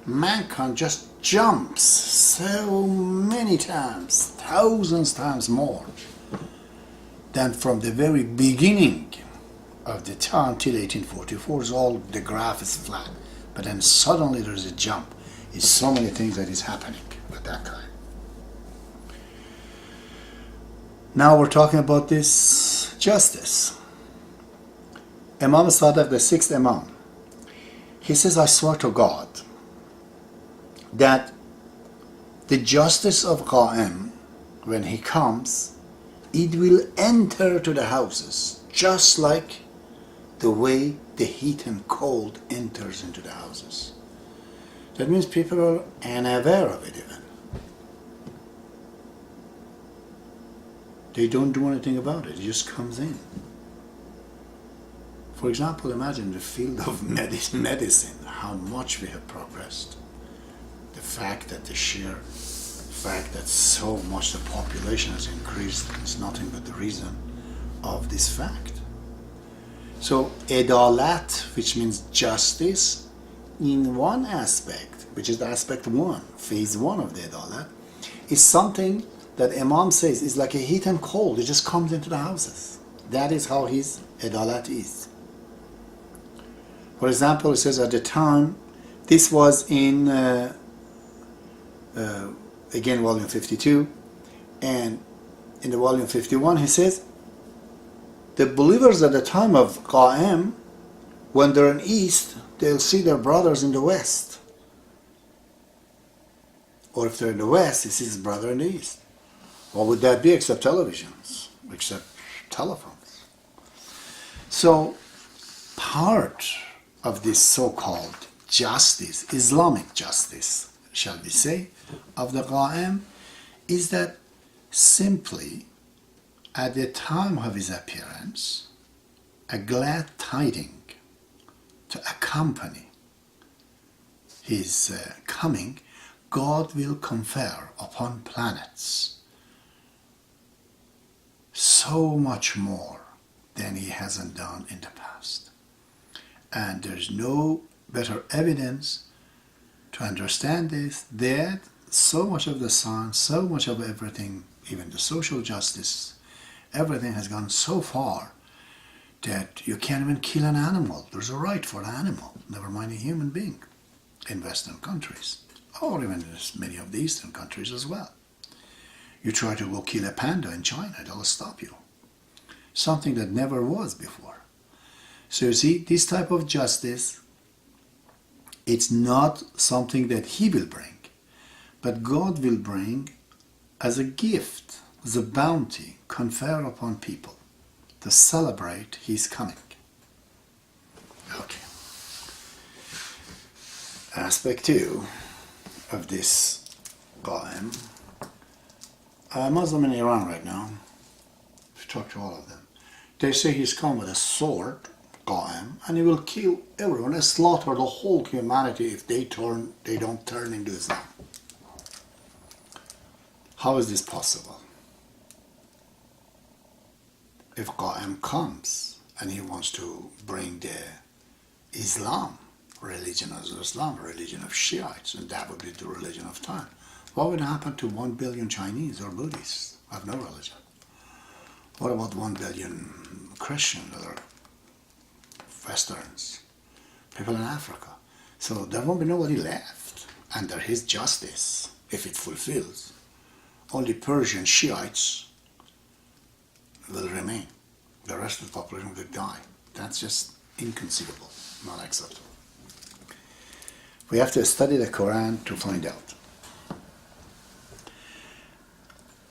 mankind just jumps so many times, thousands times more than from the very beginning of the time till 1844. Is all the graph is flat, but then suddenly there's a jump. It's so many things that is happening at that time. Now we're talking about this justice. Imam Sadiq, the sixth Imam, he says, I swear to God that the justice of Qa'im, when he comes, it will enter to the houses just like the way the heat and cold enters into the houses. That means people are unaware of it even. They don't do anything about it. It just comes in. For example, imagine the field of medicine, how much we have progressed. The fact that so much the population has increased is nothing but the reason of this fact. So, adalat, which means justice, in one aspect, which is the aspect one, phase one of the adalat, is something that Imam says is like a heat and cold. It just comes into the houses. That is how his adalat is. For example, it says at the time, this was in, again, volume 52, and in the volume 51, he says, the believers at the time of Qa'im, when they're in East, they'll see their brothers in the West. Or if they're in the West, he sees his brother in the East. What would that be except televisions, except telephones? So, part of this so-called justice, Islamic justice, shall we say, of the Qa'im, is that simply at the time of his appearance, a glad tiding to accompany his coming, God will confer upon planets so much more than he hasn't done in the past. And there's no better evidence to understand this, that so much of the science, so much of everything, even the social justice, everything has gone so far that you can't even kill an animal. There's a right for an animal, never mind a human being, in Western countries, or even in many of the Eastern countries as well. You try to go kill a panda in China, they'll stop you. Something that never was before. So you see, this type of justice, it's not something that he will bring, but God will bring as a gift, as a bounty, confer upon people to celebrate his coming. Okay. Aspect 2 of this Qa'im. A Muslim in Iran right now, I've talked to all of them, they say he's come with a sword, Qa'im, and he will kill everyone and slaughter the whole humanity if they don't turn into Islam. How is this possible? If Qa'im comes and he wants to bring the Islam, religion of Islam, religion of Shiites, and that would be the religion of time, what would happen to 1 billion Chinese or Buddhists who have no religion? What about 1 billion Christians or Westerns, people in Africa? So there won't be nobody left under his justice if it fulfills. Only Persian Shiites will remain. The rest of the population will die. That's just inconceivable, not acceptable. We have to study the Quran to find out.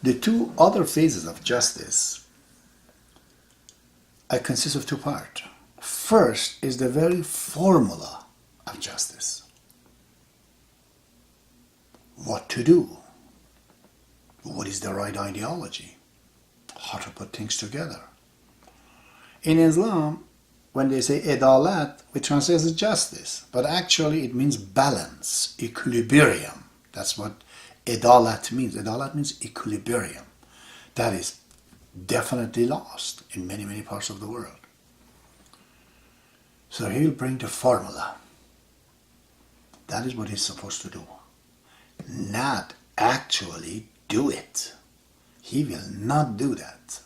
The two other phases of justice consist of two parts. First is the very formula of justice. What to do? What is the right ideology? How to put things together? In Islam, when they say adalat, we translate as justice, but actually it means balance, equilibrium. That's what adalat means. Adalat means equilibrium. That is definitely lost in many, many parts of the world. So he will bring the formula. That is what he's supposed to do. Not actually do it. He will not do that.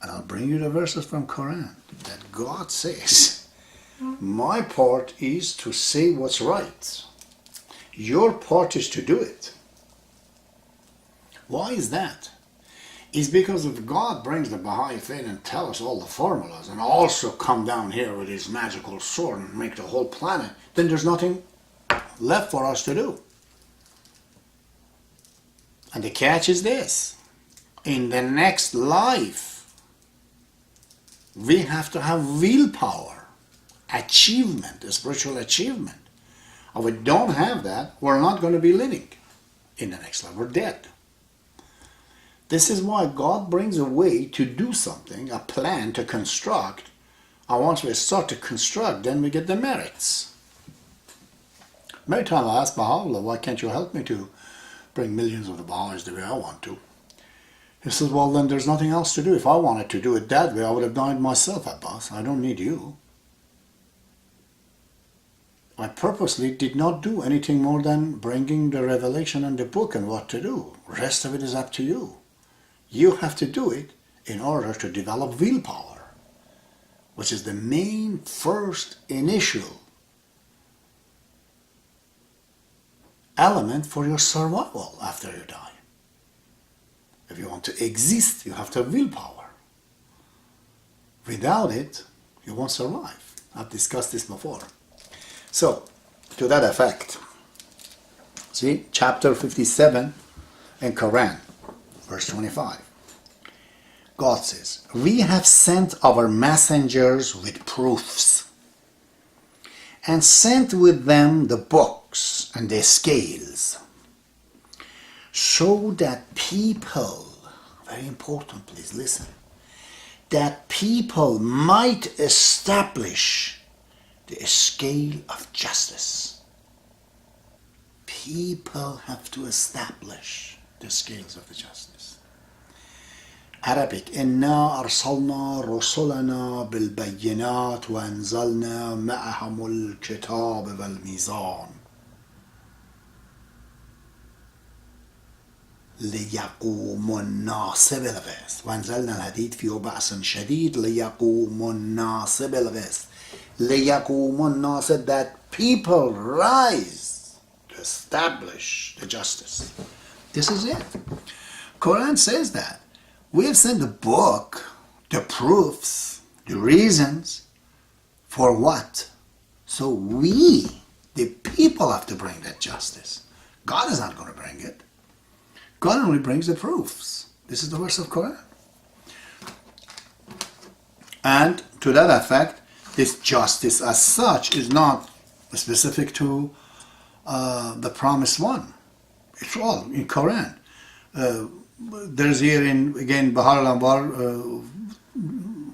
And I'll bring you the verses from Quran that God says, my part is to say what's right. Your part is to do it. Why is that? It's because if God brings the Baha'i faith and tell us all the formulas and also come down here with his magical sword and make the whole planet, then there's nothing left for us to do. And the catch is this. In the next life, we have to have willpower, achievement, a spiritual achievement. If we don't have that, we're not going to be living in the next life. We're dead. This is why God brings a way to do something, a plan to construct. And once we start to construct, then we get the merits. Many times I ask Baha'u'llah, why can't you help me to bring millions of the Baha'is the way I want to? He says, well, then there's nothing else to do. If I wanted to do it that way, I would have done it myself, Abbas. I don't need you. I purposely did not do anything more than bringing the revelation and the book and what to do. The rest of it is up to you. You have to do it in order to develop willpower, which is the main first initial element for your survival after you die. If you want to exist, you have to have willpower. Without it, you won't survive. I've discussed this before. So, to that effect, see, chapter 57 in Quran, verse 25. God says, we have sent our messengers with proofs and sent with them the books and the scales, so that people, very important, please listen, that people might establish the scale of justice. People have to establish the scales of the justice. Arabic, إنا أرسلنا رسلنا بالبينات وأنزلنا معهم الكتاب والميزان ليقوم الناس بالقسط وأنزلنا الحديد فيه بأس شديد ليقوم الناس بالقسط ليقوم الناس, that people rise to establish the justice. This is it. Quran says that. We have sent the book, the proofs, the reasons for what? So we, the people, have to bring that justice. God is not going to bring it. God only brings the proofs. This is the verse of Quran. And to that effect, this justice as such is not specific to the promised one. It's all in Quran. There's here in, again, Baha'u'llah,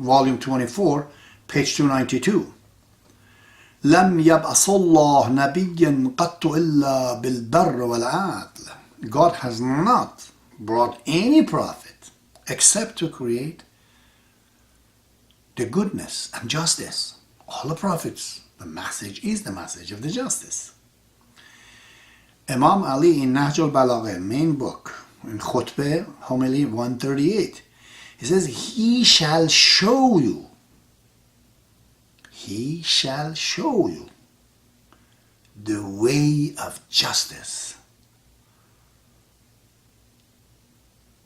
volume 24, page 292. لم يبعث الله نبيا قط إلا بالبر والعدل. God has not brought any prophet except to create the goodness and justice. All the prophets, the message is the message of the justice. Imam Ali in Nahj al-Balagha, main book, in Khutbah, homily 138, he says, he shall show you the way of justice.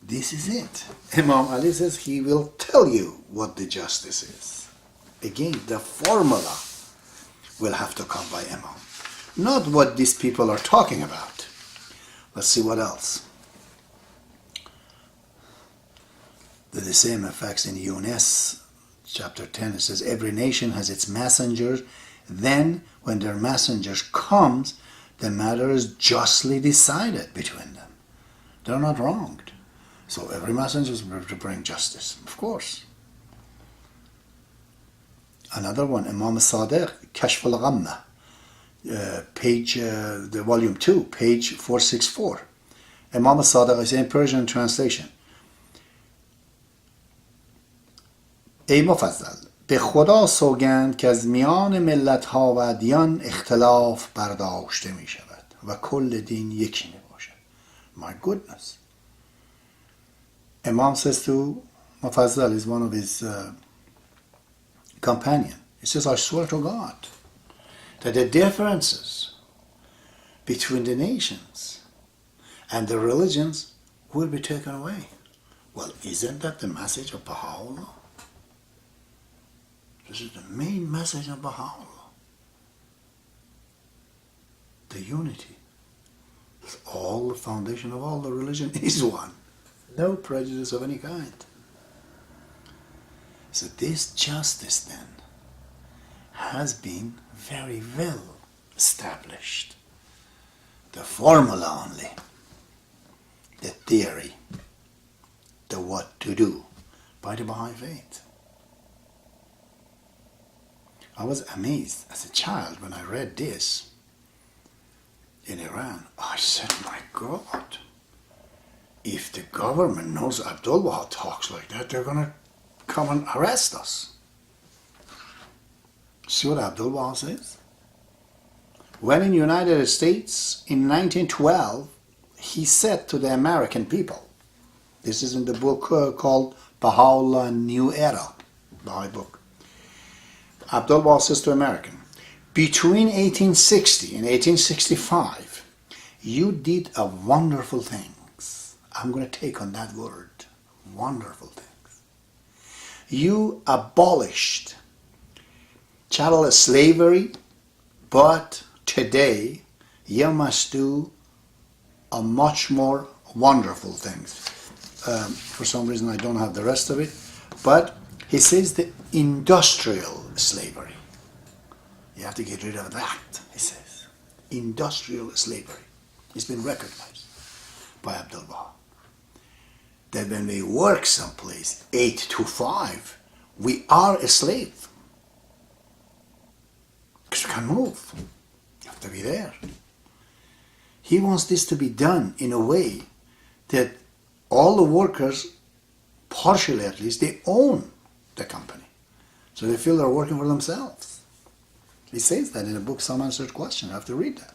This is it. Imam Ali says he will tell you what the justice is. Again, the formula will have to come by Imam. Not what these people are talking about. Let's see what else. The same effects in Yunus, chapter 10, it says, every nation has its messengers. Then, when their messengers comes, the matter is justly decided between them. They're not wronged. So every messenger is to bring justice, of course. Another one, Imam Sadiq, Kashf al-Ghamma, page, the volume 2, page 464. Imam Sadiq is in Persian translation. ای مفضل به خدا سوگند که از میان ملت‌ها و ادیان اختلاف برداشته می شود و کل دین یکی می باشد. My goodness. Imam says to Mufazzal, is one of his companion. He says, I swear to God that the differences between the nations and the religions will be taken away. Well, isn't that the message of Baha'u'llah? This is the main message of Baha'u'llah. The unity. All the foundation of all the religion is one. No prejudice of any kind. So this justice then has been very well established. The formula only, the theory, the what to do by the Baha'i faith. I was amazed as a child when I read this in Iran. I said, my God, if the government knows Abdu'l talks like that, they're going to come and arrest us. See what Abdu'l says? When in the United States in 1912, he said to the American people, this is in the book called Baha'u'llah New Era, Baha'i book. Abdu'l says to American, between 1860 and 1865, you did a wonderful things. I'm going to take on that word, wonderful things. You abolished chattel slavery, but today you must do a much more wonderful things. For some reason I don't have the rest of it, but he says the industrial slavery. You have to get rid of that, he says. Industrial slavery. It's been recognized by Abdu'l. That when we work someplace 8 to 5, we are a slave. Because we can't move. You have to be there. He wants this to be done in a way that all the workers, partially at least, they own the company. So they feel they're working for themselves. He says that in a book, Some Answered Question. You have to read that.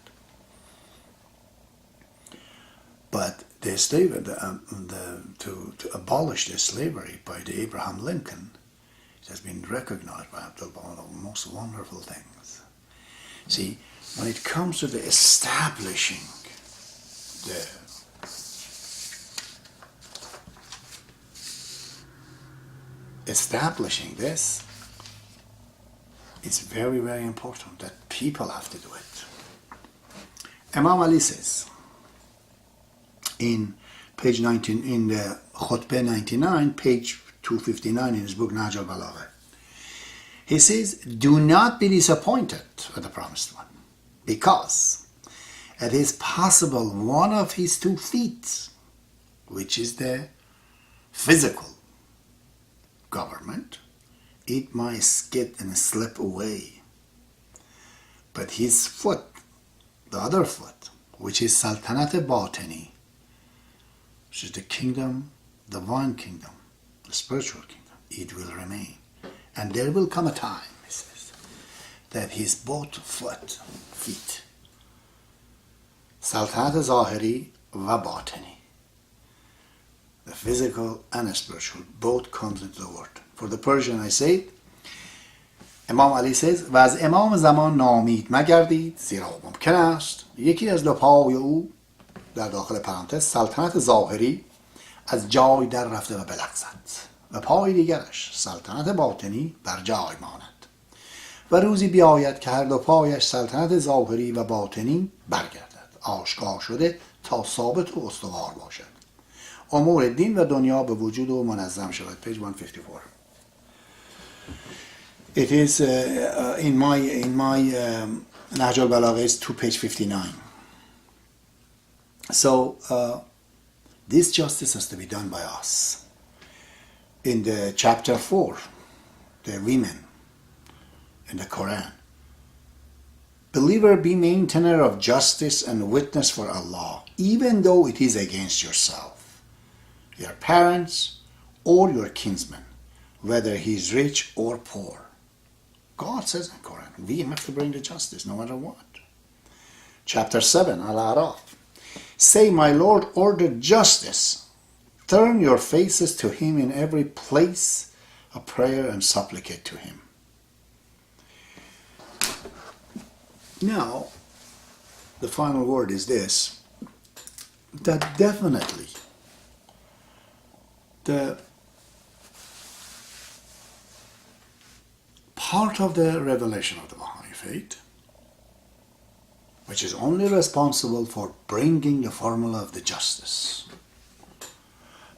But the slavery, to abolish the slavery by the Abraham Lincoln, it has been recognized by Abdu'l, one of the most wonderful things. See, when it comes to the establishing this, it's very, very important that people have to do it. Imam Ali says in page 19, in the Khutbah 99, page 259 in his book Nahj al-Balagha, he says, do not be disappointed with the promised one, because it is possible one of his 2 feet, which is the physical government, it might skid and slip away. But his foot, the other foot, which is Sultanat Batini, which is the kingdom, the divine kingdom, the spiritual kingdom, it will remain. And there will come a time, he says, that his both feet, Sultanat Zahiri wa Batini, the physical and the spiritual, both comes into the word. For the Persian I say, امام علی says, و از امام زمان نامید مگردید زیرا ممکن است یکی از 2 پای او در داخل پرانتز سلطنت ظاهری از جای در رفته و بلغزد و پای دیگرش سلطنت باطنی بر جای ماند و روزی بیاید که هر 2 پایش سلطنت ظاهری و باطنی برگردد آشکار شده تا ثابت و استوار باشد امور دین و دنیا به وجود و منظم شود. Page 154. It is in my Nahj al-Balagha is to page 59. So this justice has to be done by us. In the chapter 4, the women in the Quran, believer, be maintainer of justice and witness for Allah, even though it is against yourself, your parents, or your kinsman, whether he is rich or poor. God says in the Quran, we have to bring the justice no matter what. Chapter 7, Al-A'raf. Say, my Lord ordered justice. Turn your faces to him in every place of prayer and supplicate to him. Now, the final word is this, that definitely the part of the revelation of the Baha'i faith, which is only responsible for bringing the formula of the justice.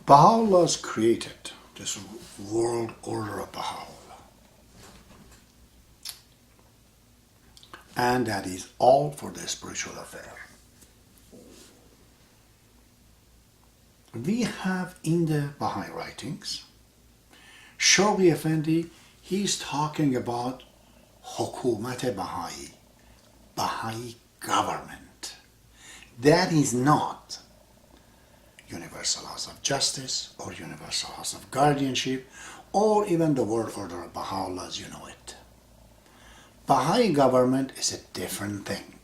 Baha'u'llah has created this world order of Baha'u'llah. And that is all for the spiritual affair. We have in the Baha'i writings, Shoghi Effendi, he's talking about Hukumat Baha'i, Baha'i government. That is not universal laws of justice or universal laws of guardianship or even the world order of Baha'u'llah as you know it. Baha'i government is a different thing.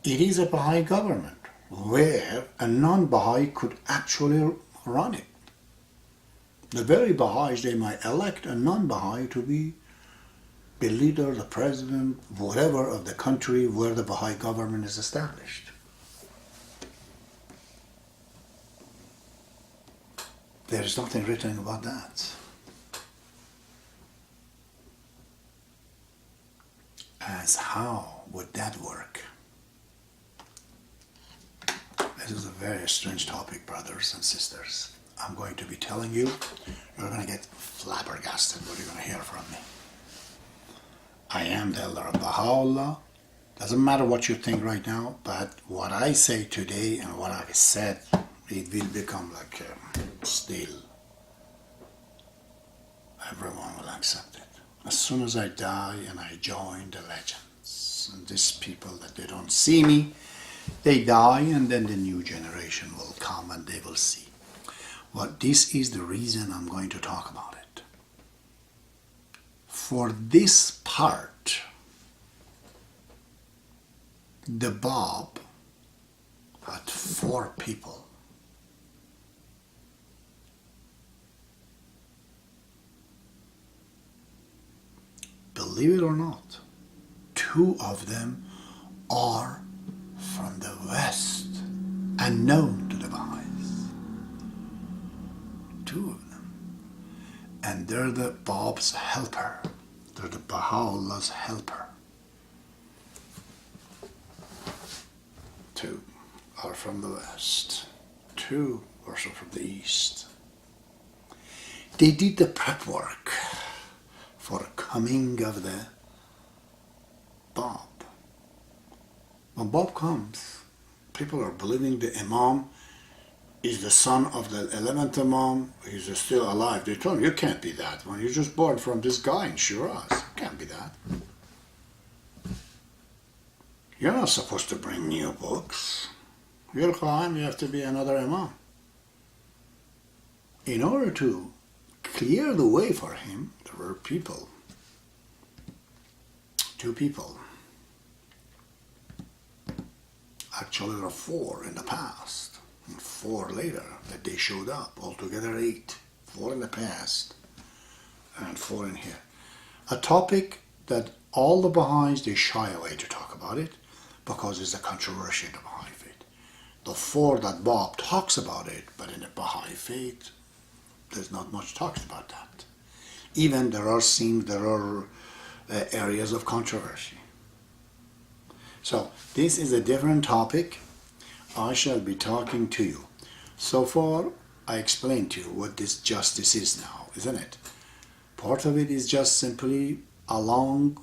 It is a Baha'i government where a non-Baha'i could actually run it. The very Baha'is, they might elect a non-Baha'i to be the leader, the president, whatever of the country where the Baha'i government is established. There is nothing written about that. As how would that work? This is a very strange topic, brothers and sisters. I'm going to be telling you, you're going to get flabbergasted what you're going to hear from me. I am the elder of Baha'u'llah. Doesn't matter what you think right now, but what I say today and what I've said, it will become like still. Everyone will accept it. As soon as I die and I join the legends, and these people that they don't see me, they die, and then the new generation will come and they will see. Well, this is the reason I'm going to talk about it. For this part, the Bab had 4 people. Believe it or not, 2 of them are from the West, unknown to the Baha'is. 2 of them. And they're the Bab's helper. They're the Baha'u'llah's helper. 2 are from the West. 2 are from the East. They did the prep work for coming of the Bab. When Bab comes, people are believing the Imam is the son of the 11th Imam. He's still alive. They told him, you can't be that one. You're just born from this guy in Shiraz. You can't be that. You're not supposed to bring new books. You're Qa'im, you have to be another Imam. In order to clear the way for him, there were people. 2 people. Actually, there are 4 in the past, and 4 later that they showed up. Altogether 8. 4 in the past, and 4 in here. A topic that all the Baha'is, they shy away to talk about it because it's a controversy in the Baha'i faith. The 4 that Bab talks about it, but in the Baha'i faith, there's not much talked about that. Even there are areas of controversy. So this is a different topic. I shall be talking to you. So far, I explained to you what this justice is now, isn't it? Part of it is just simply a long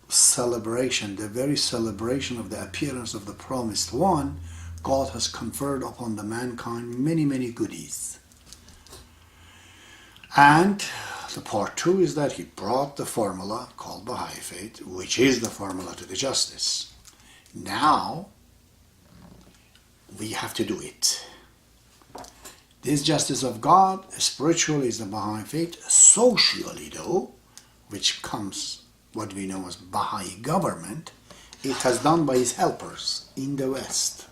celebration, the very celebration of the appearance of the promised one. God has conferred upon the mankind many, many goodies. And the part 2 is that he brought the formula called Baha'i faith, which is the formula to the justice. Now, we have to do it. This justice of God, spiritually, is the Baha'i faith. Socially, though, which comes what we know as Baha'i government, it has done by his helpers in the West.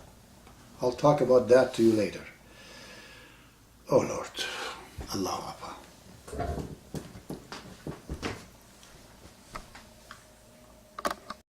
I'll talk about that to you later. Oh Lord, Allahu Akbar.